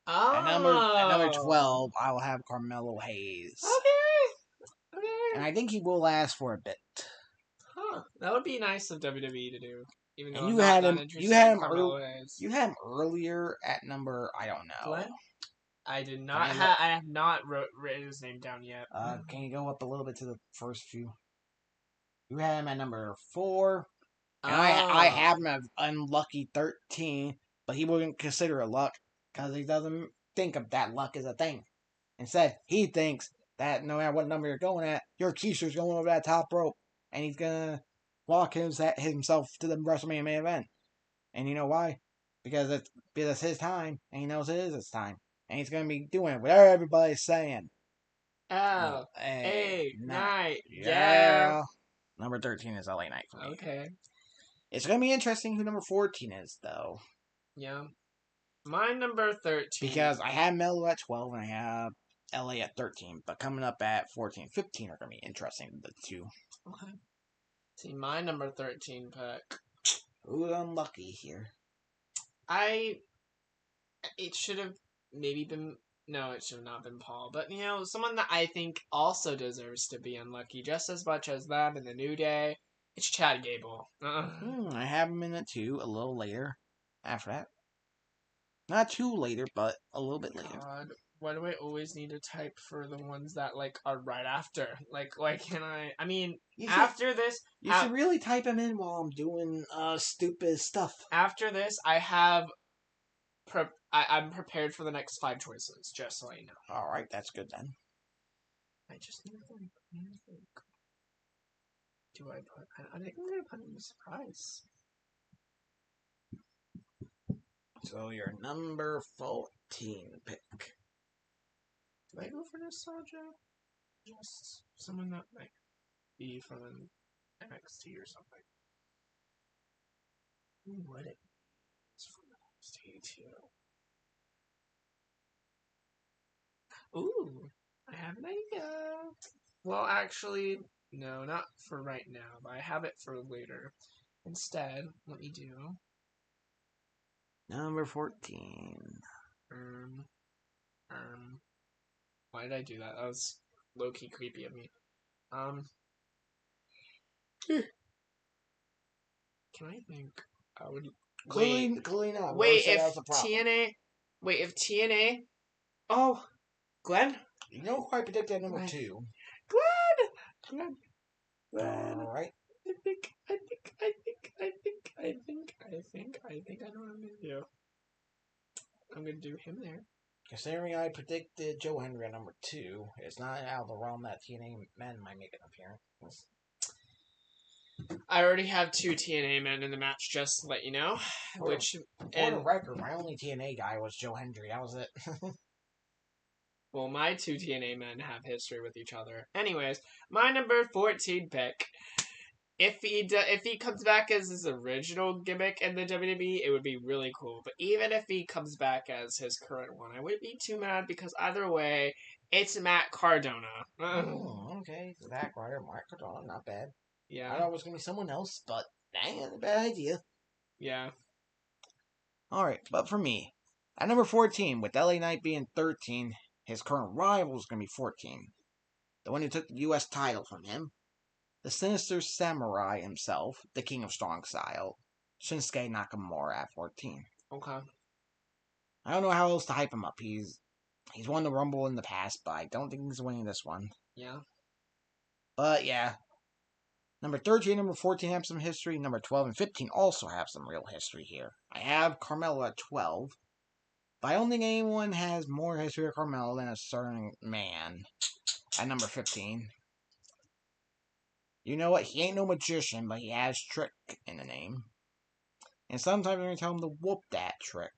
Oh. At number 12, I will have Carmelo Hayes. Okay. And I think he will last for a bit. Huh. That would be nice of WWE to do. Even though And I'm you not had that him. interested in Carmelo Hayes. You had him earlier at number. I don't know. Glenn? I did not have. I have not written his name down yet. Can you go up a little bit to the first few? You had him at number 4, and I have him as unlucky 13, but he wouldn't consider it luck because he doesn't think of that luck as a thing. Instead, he thinks that no matter what number you're going at, your Keisha's going over that top rope, and he's gonna walk himself to the WrestleMania main event. And you know why? Because it's his time, and he knows it is his time, and he's gonna be doing whatever everybody's saying. LA Knight. Yeah. Number 13 is LA Knight for me. Okay. It's gonna be interesting who number 14 is, though. Yeah. My number 13. Because I have Melo at 12 and I have LA at 13, but coming up at 14, 15 are gonna be interesting. The two. Okay. See, my number 13 pick. Who's unlucky here? It should have maybe been. No, it should have not been Paul. But, someone that I think also deserves to be unlucky just as much as them in the New Day. It's Chad Gable. I have him in it too, a little later. After that. Not too later, but a little bit later. God, why do I always need to type for the ones that, are right after? Why can't I? I mean, after this... You should really type them in while I'm doing, stupid stuff. After this, I have... I'm prepared for the next 5 choices, just so I know. Alright, that's good then. I just need to think. Do I put... I think I'm going to put in a surprise. So your number 14 pick. Do I go for nostalgia? Just someone that might be from NXT or something. Who would it? It's from NXT too. Ooh, I have an idea. Well, actually, no, not for right now, but I have it for later. Instead, let me do Number 14. Why did I do that? That was low-key creepy of me. Can I think? I would Clearly not. Wait, if TNA. Oh, Glenn. You know who I predicted at number 2? Glenn. Alright. I think I know what I'm gonna do. I'm gonna do him there. Considering I predicted Joe Hendry at number 2, it's not out of the realm that TNA men might make an appearance. I already have 2 TNA men in the match, just to let you know. For the record, my only TNA guy was Joe Hendry. That was it. Well, my 2 TNA men have history with each other. Anyways, my number 14 pick. If he comes back as his original gimmick in the WWE, it would be really cool. But even if he comes back as his current one, I wouldn't be too mad because either way, it's Matt Cardona. Okay, Zack Ryder, Mark Cardona, not bad. Yeah. I thought it was gonna be someone else, but dang, a bad idea. Yeah. Alright, but for me, at number 14, with LA Knight being 13, his current rival is gonna be 14. The one who took the US title from him. The sinister samurai himself, the king of strong style, Shinsuke Nakamura at 14. Okay. I don't know how else to hype him up. He's won the Rumble in the past, but I don't think he's winning this one. Yeah. But yeah. Number 13, number 14 have some history. Number 12 and 15 also have some real history here. I have Carmelo at 12. But I don't think anyone has more history of Carmelo than a certain man at number 15. You know what? He ain't no magician, but he has trick in the name. And sometimes they're going to tell him to whoop that trick.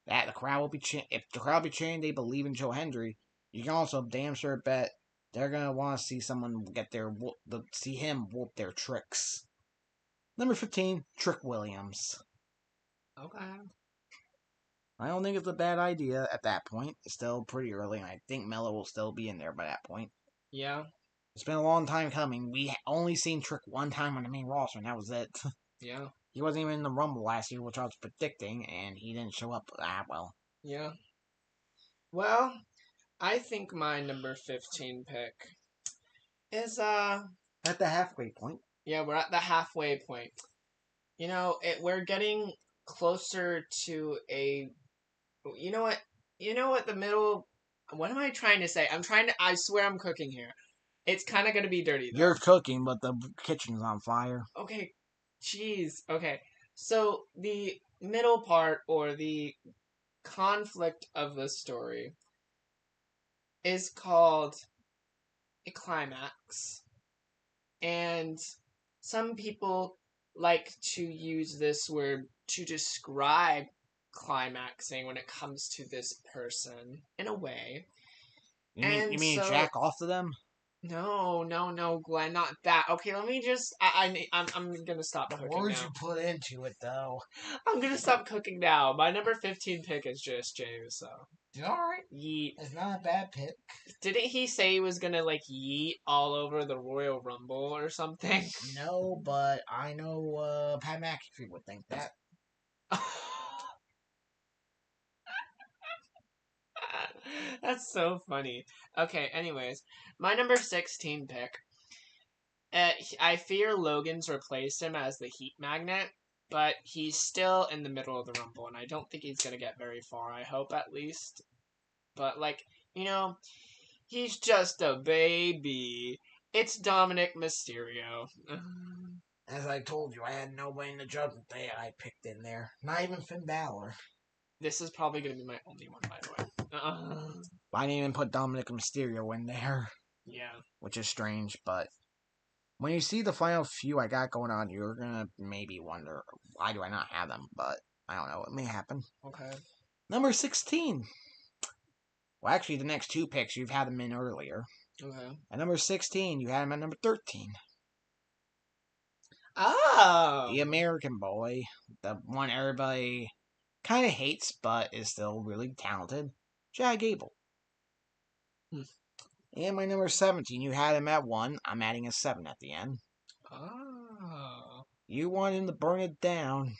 That the crowd will be if the crowd be chanting they believe in Joe Hendry, you can also damn sure bet they're gonna want to see someone see him whoop their tricks. Number 15, Trick Williams. Okay. I don't think it's a bad idea at that point. It's still pretty early, and I think Mello will still be in there by that point. Yeah. It's been a long time coming. We only seen Trick one time on the main roster, and that was it. Yeah. He wasn't even in the Rumble last year, which I was predicting, and he didn't show up that well. Yeah. Well, I think my number 15 pick is at the halfway point. Yeah, we're at the halfway point. You know, we're getting closer to a. You know what? The middle. What am I trying to say? I swear I'm cooking here. It's kind of gonna be dirty though. You're cooking, but the kitchen's on fire. Okay, jeez. Okay, so the middle part or the conflict of the story is called a climax, and some people like to use this word to describe climaxing when it comes to this person in a way. You mean jack off to them? No, Glenn, not that. Okay, let me just. I'm gonna stop cooking now. The words you put into it, though. I'm gonna stop cooking now. My number 15 pick is just James, so. Alright. Yeet. It's not a bad pick. Didn't he say he was gonna, like, yeet all over the Royal Rumble or something? No, but I know, Pat McAfee would think that. That's so funny. Okay, anyways. My number 16 pick. I fear Logan's replaced him as the heat magnet, but he's still in the middle of the Rumble, and I don't think he's going to get very far, I hope at least. But, like, you know, he's just a baby. It's Dominic Mysterio. As I told you, I had nobody in the Judgment Day I picked in there. Not even Finn Balor. This is probably going to be my only one, by the way. I didn't even put Dominic Mysterio in there. Yeah. Which is strange, but when you see the final few I got going on, you're gonna maybe wonder, why do I not have them? But I don't know, it may happen. Okay. Number 16. Well, actually, the next 2 picks, you've had them in earlier. Okay. At number 16, you had him at number 13. Oh! The American boy. The one everybody kind of hates, but is still really talented. Chad Gable. And my number 17, you had him at 1. I'm adding a 7 at the end. Oh. You want him to burn it down.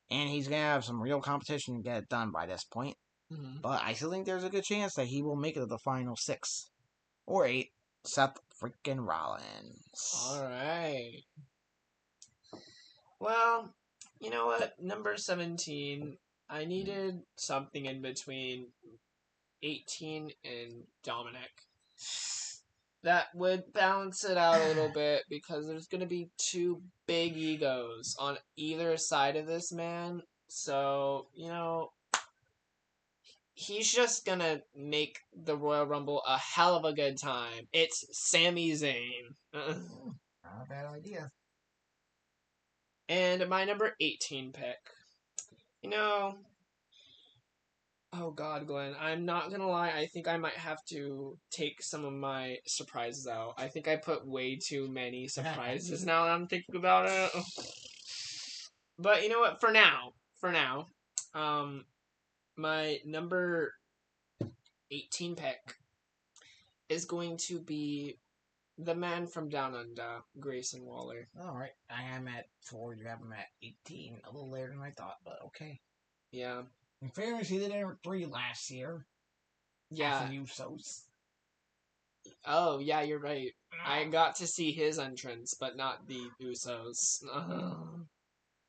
And he's going to have some real competition to get it done by this point. Mm-hmm. But I still think there's a good chance that he will make it to the final 6. Or 8. Seth freaking Rollins. Alright. Well, you know what? Number 17, I needed something in between 18 and Dominic. That would balance it out a little bit because there's going to be 2 big egos on either side of this man. So, you know, he's just gonna make the Royal Rumble a hell of a good time. It's Sami Zayn. Not a bad idea. And my number 18 pick. Oh God, Glenn, I'm not gonna lie, I think I might have to take some of my surprises out. I think I put way too many surprises now that I'm thinking about it. But you know what? For now, my number 18 pick is going to be the man from Down Under, Grayson Waller. Alright, I am at 4, you have him at 18. A little later than I thought, but okay. Yeah. In fairness, he did enter 3 last year. Yeah. After Usos. Oh, yeah, you're right. I got to see his entrance, but not the Usos.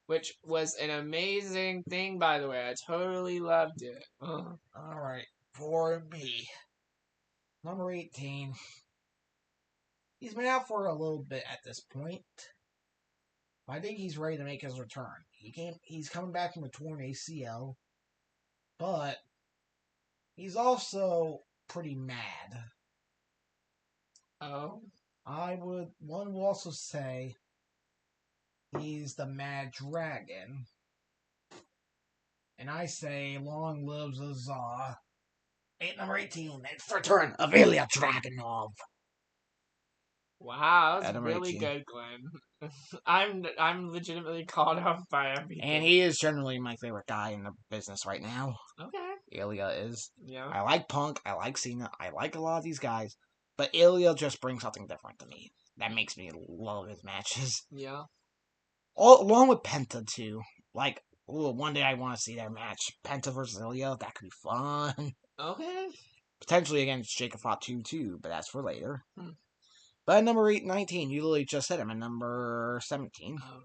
Which was an amazing thing, by the way. I totally loved it. Alright, for me. Number 18. He's been out for a little bit at this point. I think he's ready to make his return. He's coming back from a torn ACL. But he's also pretty mad. Oh? One will also say he's the Mad Dragon. And I say, long lives the Tsar. Number 18, it's the return of Ilya Dragunov. Wow, that was really good, Glenn. I'm legitimately caught off by everything. And he is generally my favorite guy in the business right now. Okay. Ilya is. Yeah. I like Punk, I like Cena, I like a lot of these guys. But Ilya just brings something different to me. That makes me love his matches. Yeah. Along with Penta, too. Like, one day I want to see their match. Penta versus Ilya, that could be fun. Okay. Potentially against Jacob Fatu, too, but that's for later. But at number 19, you literally just said him at number 17. All right.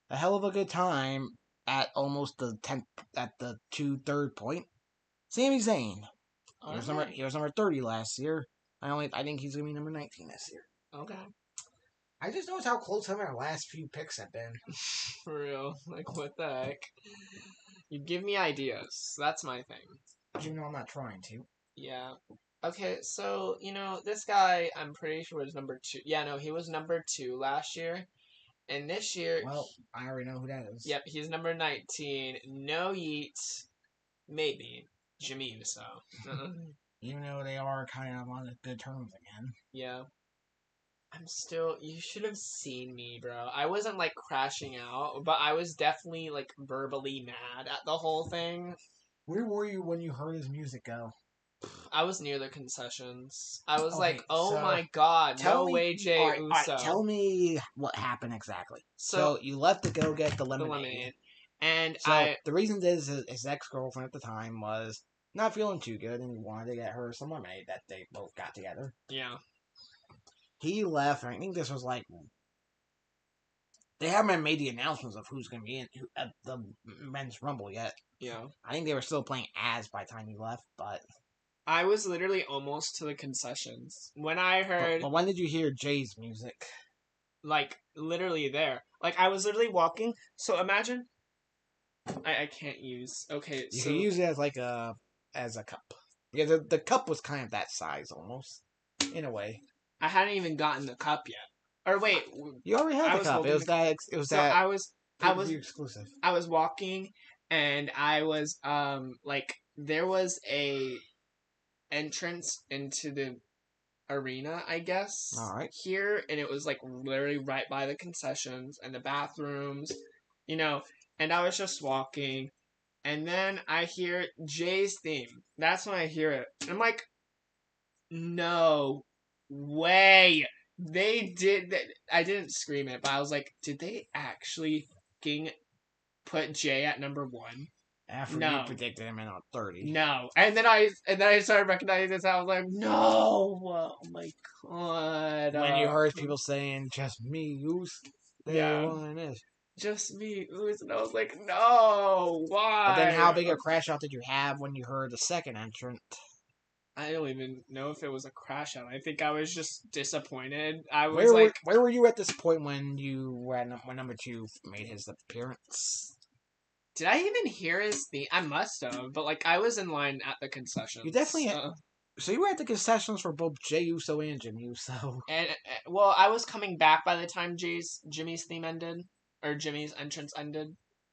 A hell of a good time at almost the 10th, at the 2/3 point. Sami Zayn. He was number 30 last year. I think he's gonna be number 19 this year. Okay. I just noticed how close some of our last few picks have been. For real. Like, what the heck? You give me ideas. That's my thing. But you know I'm not trying to. Yeah. Okay, so, this guy, I'm pretty sure was number 2. Yeah, no, he was number 2 last year. And this year... Well, I already know who that is. Yep, he's number 19. No Yeet. Maybe. Jimmy Uso. Even though they are kind of on good terms again. Yeah. You should have seen me, bro. I wasn't, crashing out, but I was definitely, verbally mad at the whole thing. Where were you when you heard his music go? I was near the concessions. I was so my god, no way, Jay Uso. All right, tell me what happened exactly. So you left to go get the lemonade. And the reason is his ex-girlfriend at the time was not feeling too good and he wanted to get her some lemonade that they both got together. Yeah. He left, and I think this was they haven't made the announcements of who's going to be at the men's rumble yet. Yeah. I think they were still playing as by the time he left, but... I was literally almost to the concessions. When I heard... But when did you hear Jay's music? Literally there. I was literally walking, so imagine... I can't use... Okay, you can use it as a cup. Yeah, the cup was kind of that size, almost. In a way. I hadn't even gotten the cup yet. Or wait... You already had the cup. It was exclusive. I was walking, and I was, there was a entrance into the arena, I guess. All right. Here, and it was literally right by the concessions and the bathrooms, and I was just walking, and then I hear Jay's theme. That's when I hear it. And I'm like, no way. They did that. I didn't scream it, but I was like, did they actually put Jay at number 1? After you predicted him in on 30. No. And then I started recognizing this. I was like, no. Oh my god. When you heard people saying, just me, Goose. Just me, Goose. And I was like, no. Why? But then how big a crash out did you have when you heard the second entrant? I don't even know if it was a crash out. I think I was just disappointed. I was where were you at this point when when number 2 made his appearance? Did I even hear his theme? I must have, but like I was in line at the concessions. You definitely. So you were at the concessions for both Jey Uso and Jimmy Uso. And well, I was coming back by the time Jimmy's theme ended, or Jimmy's entrance ended,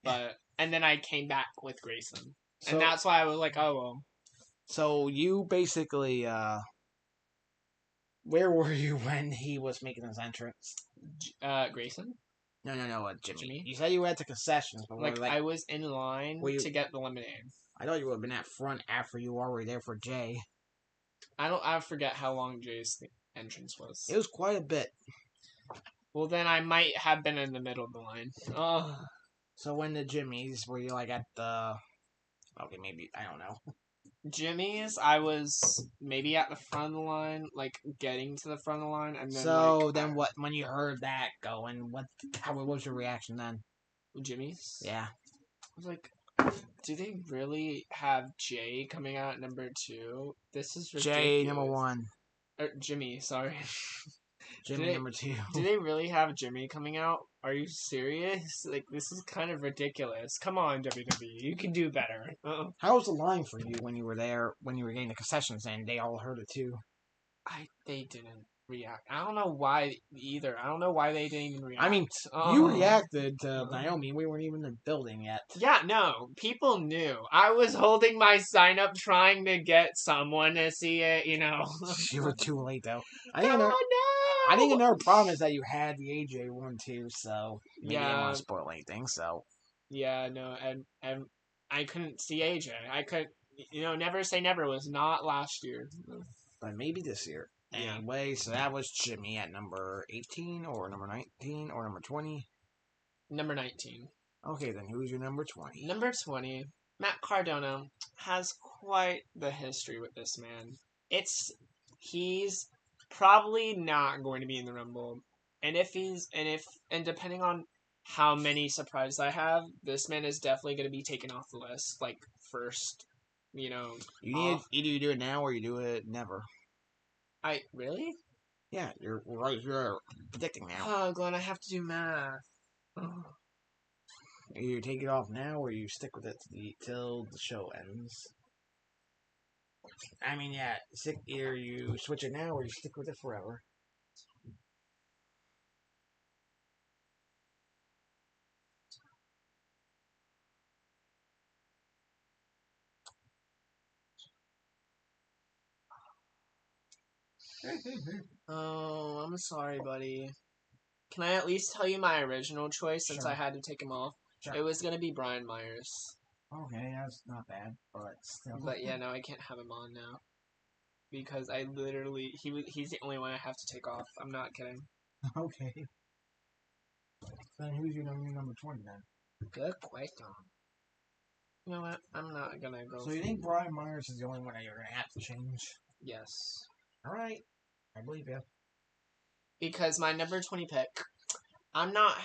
and then I came back with Grayson, and that's why I was like, oh well. So you basically, where were you when he was making his entrance? Grayson? No, Jimmy. You said you were at the concessions, but like I was in line to get the lemonade. I thought you would have been at front after you were already there for Jay. I forget how long Jay's entrance was. It was quite a bit. Well, then I might have been in the middle of the line. Oh. So when the Jimmys, were you like at the? Okay, maybe I don't know. Jimmy's, I was maybe at the front of the line, like getting to the front of the line, and then. So then, what? When you heard that going, what was your reaction then? Jimmy's. Yeah. I was like, do they really have Jay coming out at number 2? This is ridiculous. Jay number 1. Jimmy, sorry. Jimmy number 2. Do they really have Jimmy coming out? Are you serious? Like, this is kind of ridiculous. Come on, WWE. You can do better. How was the line for you when you were there, when you were getting the concessions and they all heard it too? They didn't react. I don't know why either. I don't know why they didn't even react. I mean, you reacted to Naomi. We weren't even in the building yet. Yeah, no. People knew. I was holding my sign up trying to get someone to see it, you know. You were too late, though. I think another problem is that you had the AJ one, too, so maybe I didn't want to spoil anything, so. Yeah, no, and I couldn't see AJ. I could, never say never was not last year. But maybe this year. Yeah. Anyway, so that was Jimmy at number 18 or number 19 or number 20? Number 19. Okay, then who's your number 20? Number 20, Matt Cardona has quite the history with this man. He's probably not going to be in the Rumble. And depending on how many surprises I have, this man is definitely going to be taken off the list, like first, You either you do it now or you do it never. Really? Yeah, you're predicting now. Oh, Glenn, I have to do math. Oh. You take it off now or you stick with it till the show ends. I mean, yeah, either you switch it now or you stick with it forever. Oh, I'm sorry, buddy. Can I at least tell you my original choice since I had to take him off? Sure. It was going to be Brian Myers. Okay, that's not bad, but still. But yeah, no, I can't have him on now. Because I literally, he's the only one I have to take off. I'm not kidding. Okay. Then who's your number 20 then? Good question. You know what? I'm not going to go. So you think Brian Myers is the only one that you're going to have to change? Yes. Alright. I believe you. Because my number 20 pick, I'm not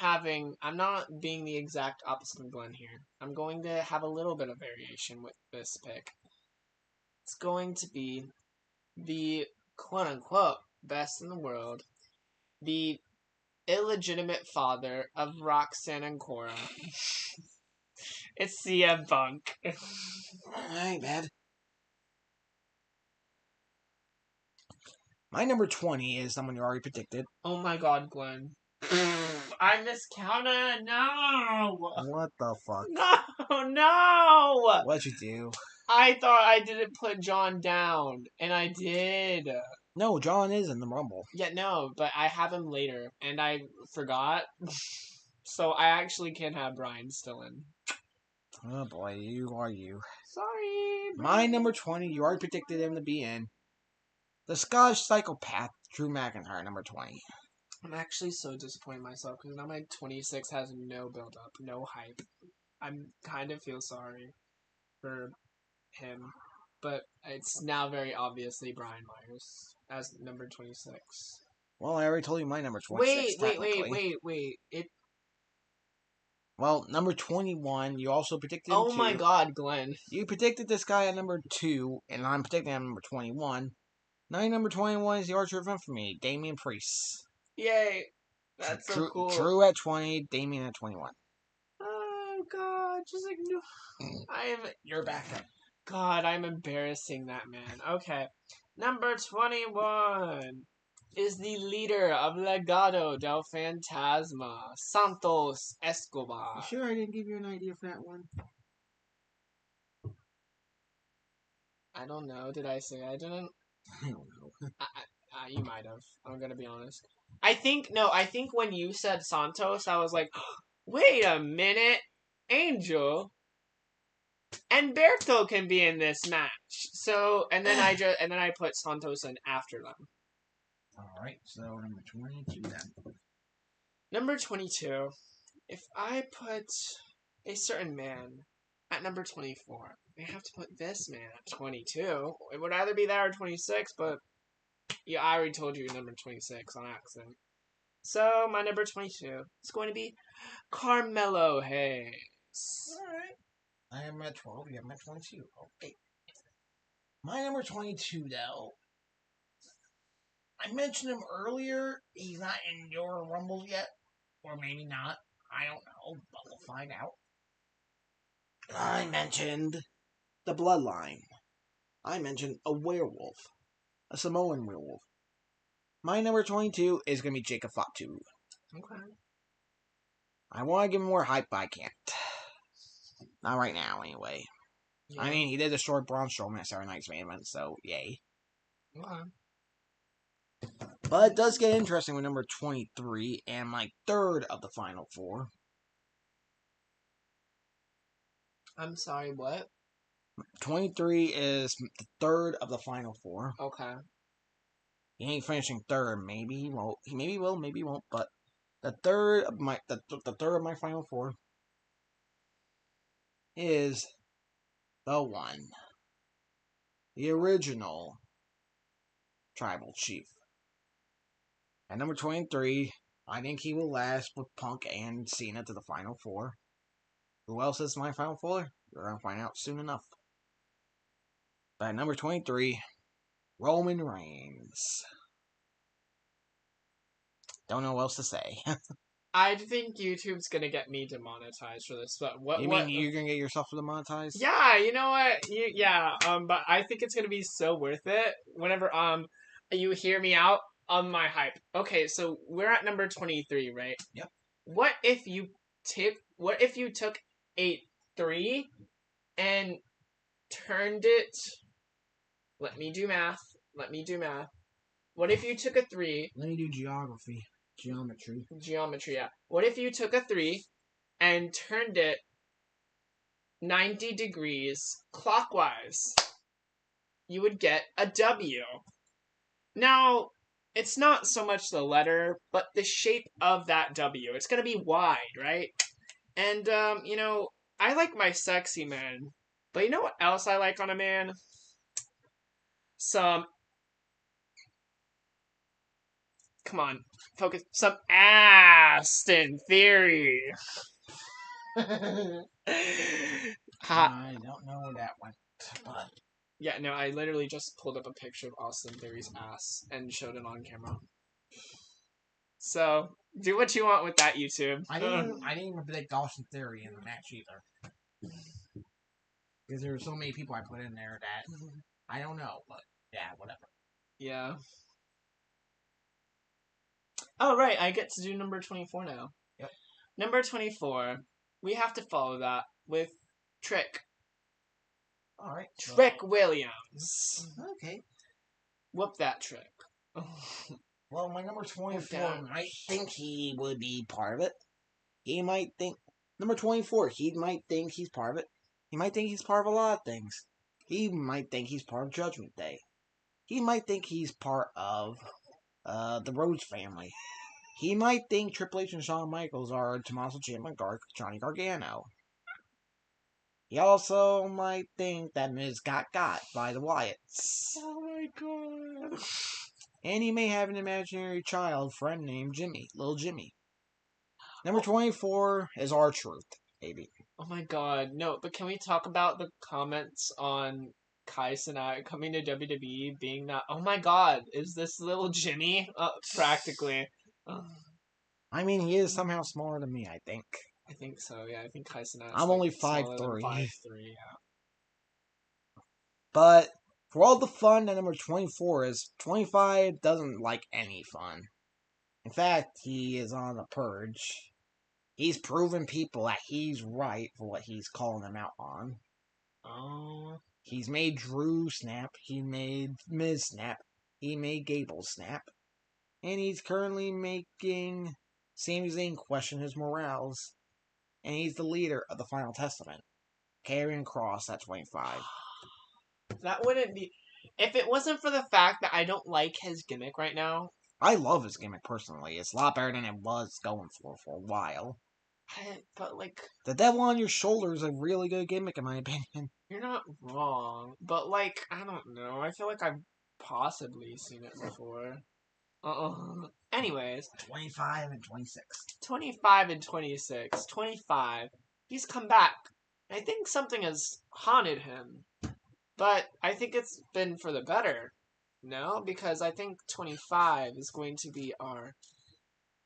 being the exact opposite of Glenn here. I'm going to have a little bit of variation with this pick. It's going to be the quote-unquote best in the world, the illegitimate father of Roxanne and Cora. It's CM Punk. Ain't bad. My number 20 is someone you already predicted. Oh my god, Glenn. I miscounted. No. What the fuck? No. What'd you do? I thought I didn't put John down, and I did. No, John is in the Rumble. Yeah, no, but I have him later, and I forgot. So I actually can have Brian still in. Oh boy, you are you. Sorry. My number 20, you already predicted him to be in. The Scottish Psychopath, Drew McIntyre, number 20. I'm actually so disappointed in myself because now my 26 has no build-up, no hype. I kind of feel sorry for him, but it's now very obviously Brian Myers as number 26. Well, I already told you my number 26. Wait. Well, number 21, you also predicted him Oh my god, Glenn. You predicted this guy at number 2, and I'm predicting him at number 21. Now number 21 is the Archer of Infamy, Damian Priest. Yay. That's so cool. Drew at 20, Damian at 21. God, just ignore. You're back up. God, I'm embarrassing that man. Okay. Number 21 is the leader of Legado del Fantasma, Santos Escobar. You sure I didn't give you an idea for that one? I don't know. Did I say I didn't? I don't know. You might have. I'm gonna be honest. I think when you said Santos, I was like, wait a minute, Angel and Berto can be in this match. So, and then I put Santos in after them. All right, so number 22 then. Number 22. If I put a certain man at number 24, I have to put this man at 22. It would either be that or 26, but yeah, I already told you number 26 on accident. So my number 22 is going to be Carmelo Hayes. All right. I am at 12. You have at 22. Okay. My number 22, though. I mentioned him earlier. He's not in your Rumbles yet. Or maybe not. I don't know. But we'll find out. I mentioned the Bloodline. I mentioned a werewolf. A Samoan werewolf. My number 22 is going to be Jacob Fatu. Okay. I want to give him more hype, but I can't. Not right now, anyway. Yeah. I mean, he did destroy Braun Strowman at Saturday Night's main event, so yay. Okay. But it does get interesting with number 23 and my third of the final four. I'm sorry, what? 23 is the third of the final four. Okay. He ain't finishing third. Maybe he won't. Maybe he will. Maybe he won't. But the third of my final four is the one, the original Tribal Chief. At number 23, I think he will last with Punk and Cena to the final four. Who else is my final four? You're gonna find out soon enough. But at number 23, Roman Reigns. Don't know what else to say. I think YouTube's gonna get me demonetized for this, but what? You mean you're gonna get yourself demonetized? Yeah, you know what? But I think it's gonna be so worth it whenever you hear me out on my hype. Okay, so we're at number 23, right? Yep. What if you took a 3 and turned it? Let me do math. What if you took a 3? Let me do geometry. Geometry, yeah. What if you took a 3 and turned it 90 degrees clockwise? You would get a W. Now, it's not so much the letter, but the shape of that W. It's gonna be wide, right? And, I like my sexy men. But you know what else I like on a man? Come on, focus. Some Aston Theory. I don't know that one, but yeah, no, I literally just pulled up a picture of Austin Theory's ass and showed it on camera. So do what you want with that, YouTube. I didn't even predict Austin Theory in the match either, because there were so many people I put in there that I don't know, but yeah, whatever. Yeah. Oh, right, I get to do number 24 now. Yep. Number 24, we have to follow that with Trick. Alright. Trick Williams. Okay. Whoop that Trick. Well, my number 24 might think he would be part of it. He might think... Number 24, he might think he's part of it. He might think he's part of a lot of things. He might think he's part of Judgment Day. He might think he's part of... the Rhodes family. He might think Triple H and Shawn Michaels are Tommaso Ciampa and Johnny Gargano. He also might think that Miz got by the Wyatts. Oh my god. And he may have an imaginary child friend named Jimmy, Little Jimmy. Number 24 is R-Truth, baby. Oh my god, no, but can we talk about the comments on Kai Cenat coming to WWE being that, oh my god, is this Little Jimmy? Practically. I mean, he is somehow smaller than me, I think. I think so. Yeah, I think Tyson Ash. I'm like, only smaller than 5'3". 5'3". Yeah. But for all the fun that number 24 is, 25 doesn't like any fun. In fact, he is on a purge. He's proven people that he's right for what he's calling them out on. Oh. He's made Drew snap. He made Miz snap. He made Gable snap. And he's currently making Sami Zayn question his morals. And he's the leader of the Final Testament. Karrion Kross at 25. That wouldn't be. If it wasn't for the fact that I don't like his gimmick right now. I love his gimmick personally. It's a lot better than it was going for a while. But, like. The devil on your shoulder is a really good gimmick, in my opinion. You're not wrong. But, like, I don't know. I feel like I've possibly seen it before. Anyways. 25 and 26. 25 and 26. 25. He's come back. I think something has haunted him. But I think it's been for the better. No? Because I think 25 is going to be our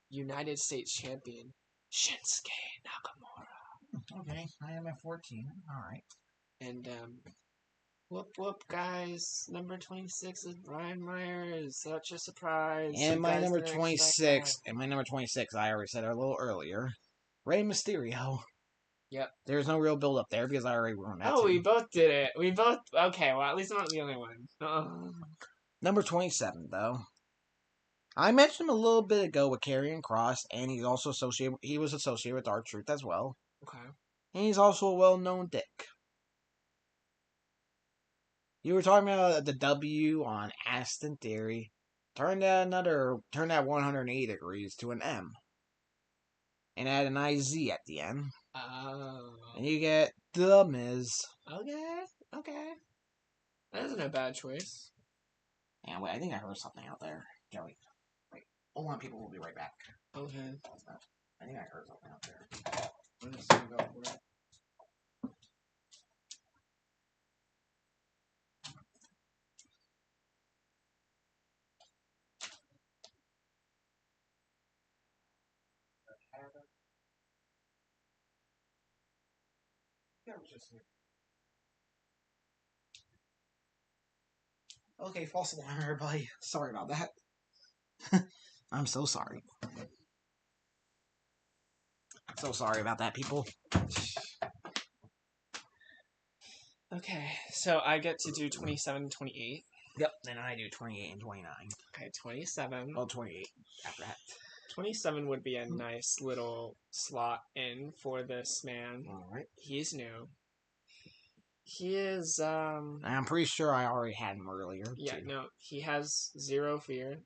United States champion, Shinsuke Nakamura. Okay, I am at 14. Alright. And, whoop whoop, guys. Number 26 is Brian Myers. Such a surprise. And my number 26, I already said it a little earlier, Rey Mysterio. Yep. There's no real build up there because I already ruined that. Oh, too. we both did it. We both. Okay, well, at least I'm not the only one. Number 27, though. I mentioned him a little bit ago with Karrion Kross, and he's also associated. He was associated with R-Truth as well. Okay. And he's also a well-known dick. You were talking about the W on Aston Theory. Turn that 180 degrees to an M. And add an IZ at the end. Oh. And you get The Miz. Okay. That isn't a bad choice. And wait, I think I heard something out there. Joey. Wait. Hold on, people. We'll be right back. Okay. I think I heard something out there. I'm just gonna go for it. Okay, false alarm, everybody. Sorry about that. I'm so sorry. So sorry about that, people. Okay, so I get to do 27 and 28. Yep, then I do 28 and 29. Okay, 27. Oh, 28 after that. 27 would be a nice little slot in for this man. Alright. He's new. He is, I'm pretty sure I already had him earlier. Yeah, too. no, he has zero fear.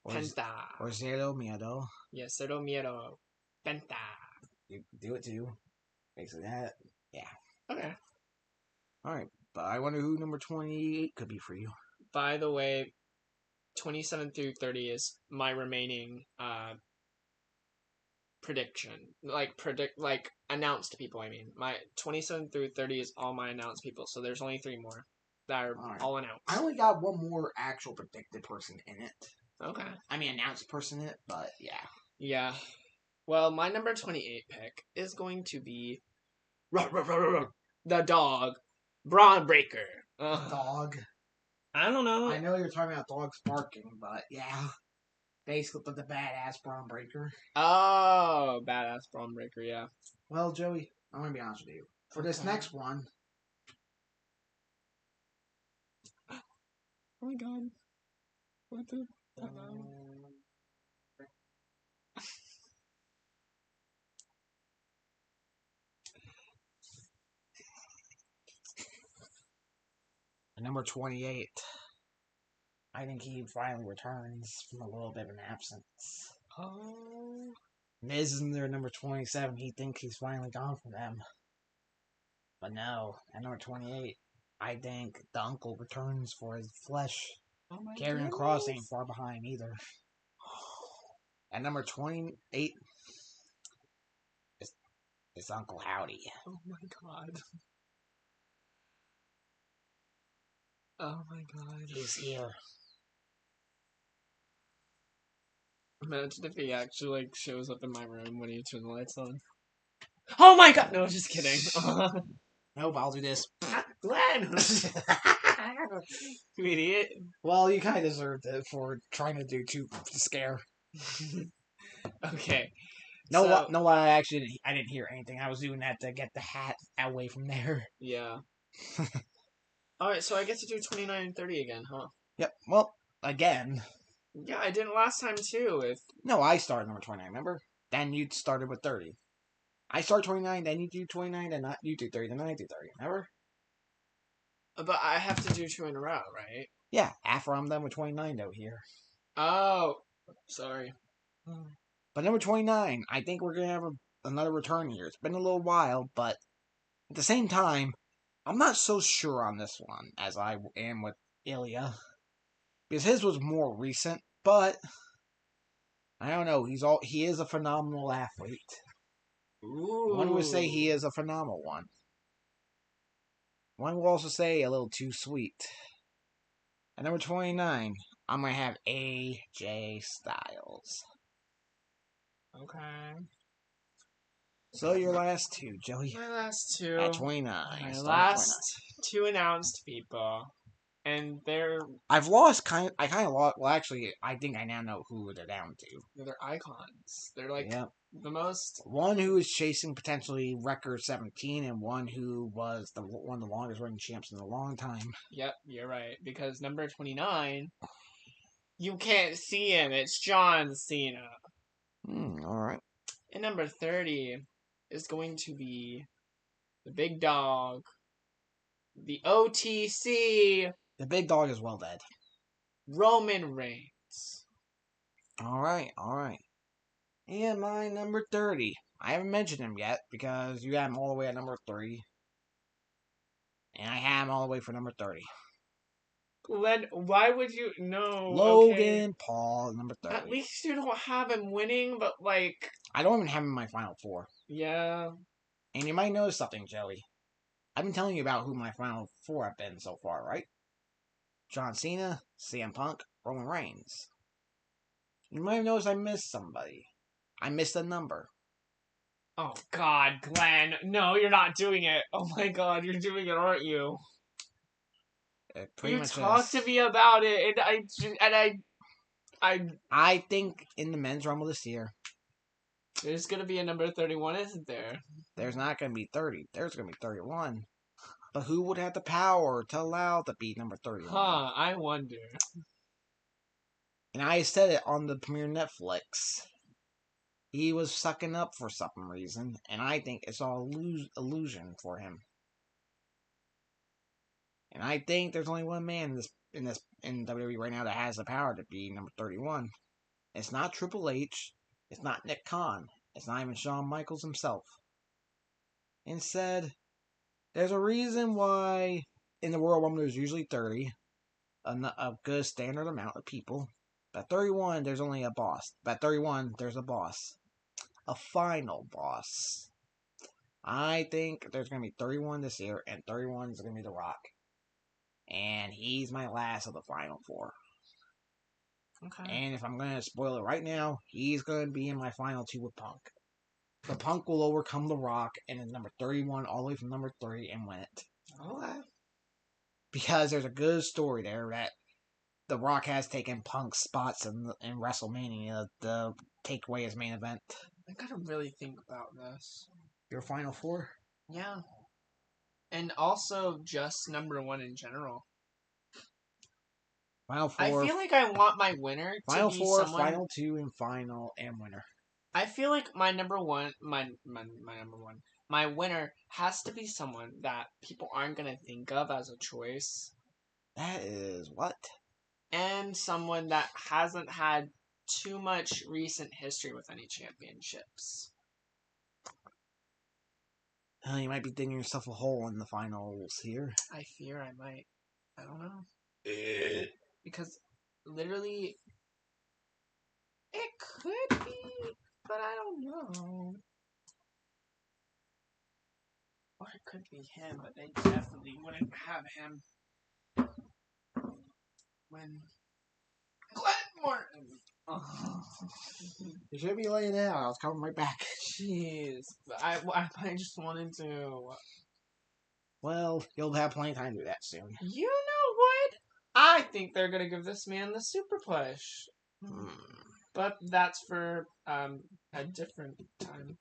Penta. Or Zero Miedo. Yeah, cero miedo. Penta. You do it too. Basically that. Yeah. Okay. Alright, but I wonder who number 28 could be for you. By the way, 27 through 30 is my remaining prediction. Like announced people, I mean. My 27 through 30 is all my announced people, so there's only 3 more that are all announced. I only got one more actual predicted person in it. Okay. I mean, announced person in it, but yeah. Yeah. Well, my number 28 pick is going to be the dog, Braun Breaker. Dog. I don't know. I know you're talking about dogs barking, but yeah. Basically, the badass Braun Breaker. Oh, badass Braun Breaker, yeah. Well, Joey, I'm going to be honest with you. For this next one... Oh my god. What the... Hello? Number 28. I think he finally returns from a little bit of an absence. Oh. Miz is in there, number 27. He thinks he's finally gone from them. But no, at number 28, I think the uncle returns for his flesh. Oh my Karrion Kross ain't far behind either. At number 28, it's Uncle Howdy. Oh my god. Oh my god. He's here. Imagine if he actually, like, shows up in my room when you turn the lights on. Oh my god! No, just kidding. Nope, I'll do this. Glenn! You idiot. Well, you kind of deserved it for trying to do to scare. Okay. No, So, what? No, what? I didn't hear anything. I was doing that to get the hat away from there. yeah. Alright, so I get to do 29 and 30 again, huh? Yep. Well, again. Yeah, I didn't last time too. No, I started number 29. Remember? Then you started with 30. I start 29, then you do 29, then you do 30, then I do 30. Remember? But I have to do 2 in a row, right? Yeah. After I'm done with 29, though, here. Oh, sorry. But number 29, I think we're gonna have another return here. It's been a little while, but at the same time, I'm not so sure on this one as I am with Ilya. Because his was more recent, but I don't know. He is a phenomenal athlete. Ooh. One would say he is a phenomenal one. One will also say a little too sweet. At number 29, I'm gonna have AJ Styles. Okay. So your last two, Joey. My last two. At 29. My Start at last 2 announced people. And they're 29. I've lost I kind of lost. Well, actually, I think I now know who they're down to. they're icons. They're like Yep. the most. One who is chasing potentially record 17, and one who was one of the longest running champs in a long time. Yep, you're right. Because number 29, you can't see him. It's John Cena. All right. And number 30 is going to be the big dog, the OTC, The big dog is well dead. Roman Reigns. All right. And my number 30. I haven't mentioned him yet because you have him all the way at number 3. And I have him all the way for number 30. Glenn, why would you? No. Logan Okay. Paul, number 30. At least you don't have him winning, but like. I don't even have him in my final 4. Yeah. And you might notice something, Joey. I've been telling you about who my final 4 have been so far, right? John Cena, CM Punk, Roman Reigns. You might have noticed I missed somebody. I missed a number. Oh God, Glenn. No, you're not doing it. Oh my God, you're doing it, aren't you? It pretty You much talked is. to me about it, and I think in the men's rumble this year, there's gonna be a number 31, isn't there? there's not going to be 30. There's going to be 31. But who would have the power to allow to be number 31? Huh, I wonder. And I said it on the premiere Netflix. He was sucking up for some reason, and I think it's all illusion for him. And I think there's only one man in WWE right now that has the power to be number 31. It's not Triple H. It's not Nick Khan. It's not even Shawn Michaels himself. Instead, there's a reason why in the Royal Rumble there's usually 30, a good standard amount of people. But at 31, there's only a boss. But at 31, there's a boss. A final boss. I think there's going to be 31 this year, and 31 is going to be The Rock. And he's my last of the final 4. Okay. And if I'm going to spoil it right now, he's going to be in my final 2 with Punk. The Punk will overcome The Rock and is number 31 all the way from number 3 and win it. Okay. Because there's a good story there that The Rock has taken Punk's spots in WrestleMania to take away his main event. I gotta really think about this. Your final 4? Yeah. And also just number 1 in general. Final 4. I feel like I want my winner Final to be 4, someone... final 2, and final and winner. I feel like my number 1, my number 1, my winner has to be someone that people aren't gonna think of as a choice. That is what? And someone that hasn't had too much recent history with any championships. You might be digging yourself a hole in the finals here. I fear I might. I don't know. Because literally, it could be, but I don't know. Or it could be him, but they definitely wouldn't have him when Glenn Morton. You should be laying down. I was coming right back. Jeez. I just wanted to. Well, you'll have plenty of time to do that soon. You know what? I think they're gonna give this man the super push. But that's for a different time.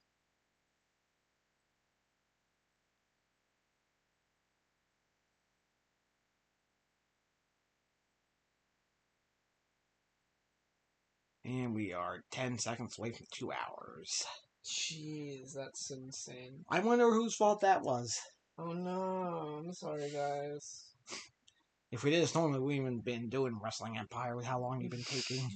And we are 10 seconds away from 2 hours. Jeez, that's insane. I wonder whose fault that was. Oh no, I'm sorry, guys. If we did this normally, we wouldn't have been doing Wrestling Empire with how long you've been taking.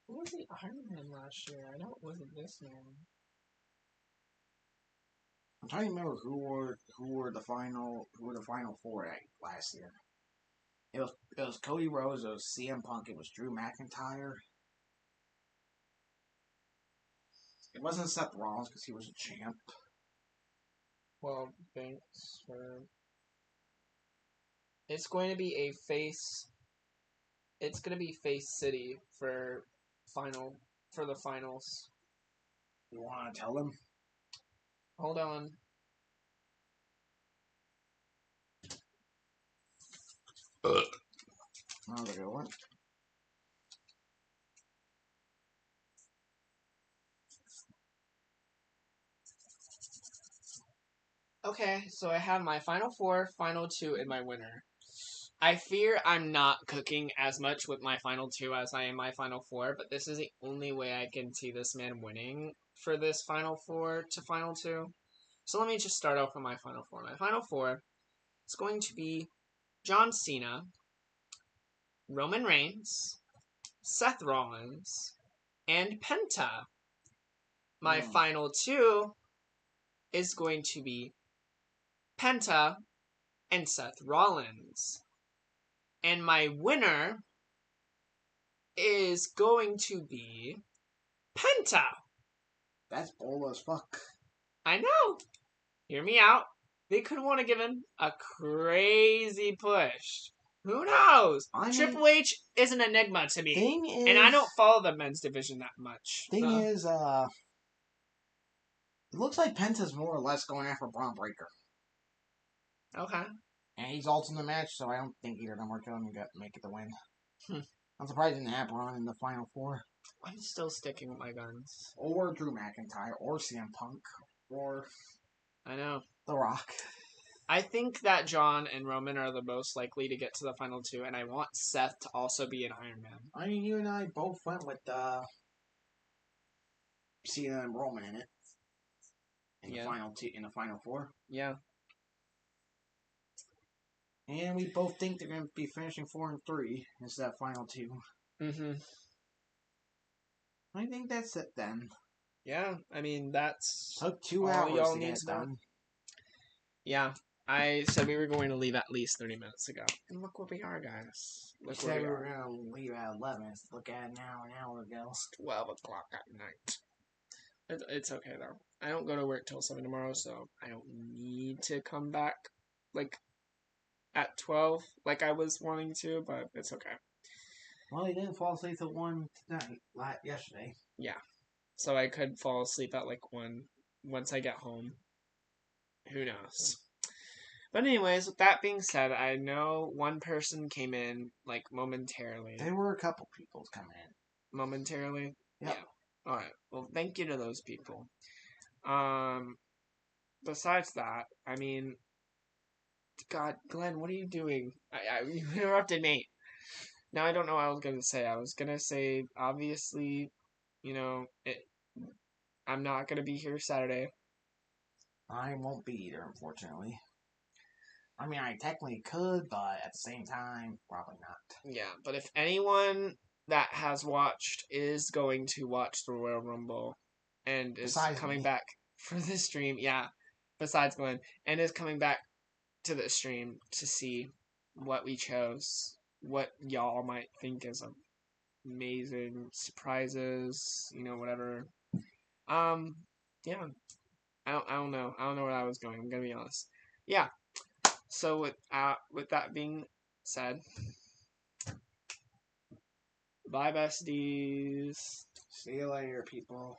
Who was the Iron Man last year? I know it wasn't this man. I'm trying to remember who were the final four last year. It was Cody Rhodes, it was CM Punk, it was Drew McIntyre. It wasn't Seth Rollins because he was a champ. Well, thanks for. It's going to be a face. It's going to be Face City for the finals. You want to tell them? Hold on. That was a good one. Okay, so I have my final four, final two, and my winner. I fear I'm not cooking as much with my final two as I am my final four, but this is the only way I can see this man winning for this final four to final two. So let me just start off with my final four. My final four is going to be John Cena, Roman Reigns, Seth Rollins, and Penta. My final two is going to be Penta and Seth Rollins. And my winner is going to be Penta. That's bold as fuck. I know. Hear me out. They could want to give him a crazy push. Who knows? Triple H is an enigma to me. And I don't follow the men's division that much. It looks like Penta's more or less going after Braun Breaker. Okay. And he's ultimate match, so I don't think either of them are going to make it the win. I'm surprised he didn't have Braun in the final four. I'm still sticking with my guns. Or Drew McIntyre, or CM Punk, or I know. The Rock. I think that John and Roman are the most likely to get to the final two, and I want Seth to also be an Iron Man. I mean, you and I both went with Cena and Roman in it. The final two, in the final four. Yeah. And we both think they're going to be finishing 4 and 3 instead of final two. Mm-hmm. I think that's it then. Yeah, I mean, that's took 2 hours to get it done. Yeah, I said we were going to leave at least 30 minutes ago. And look where we are, guys. We said we were going to leave at 11. Look at it now, an hour ago. It's 12 o'clock at night. It's okay, though. I don't go to work till 7 tomorrow, so I don't need to come back, at 12, like I was wanting to, but it's okay. Well, you didn't fall asleep till 1 tonight, yesterday. Yeah. So I could fall asleep at 1 once I get home. Who knows? But anyways, with that being said, I know one person came in, momentarily. There were a couple people coming in. Momentarily? Yep. Yeah. Alright. Well, thank you to those people. Besides that, I mean, God, Glenn, what are you doing? You interrupted me. Now I don't know what I was going to say. I was going to say, obviously, I'm not going to be here Saturday. I won't be either, unfortunately. I mean, I technically could, but at the same time, probably not. Yeah, but if anyone that has watched is going to watch the Royal Rumble and is coming back for this stream, besides Glenn, and is coming back to the stream to see what we chose, what y'all might think is amazing surprises, whatever. Yeah. I don't know. I don't know where I was going. I'm gonna be honest. Yeah. So with that being said, bye besties. See you later, people.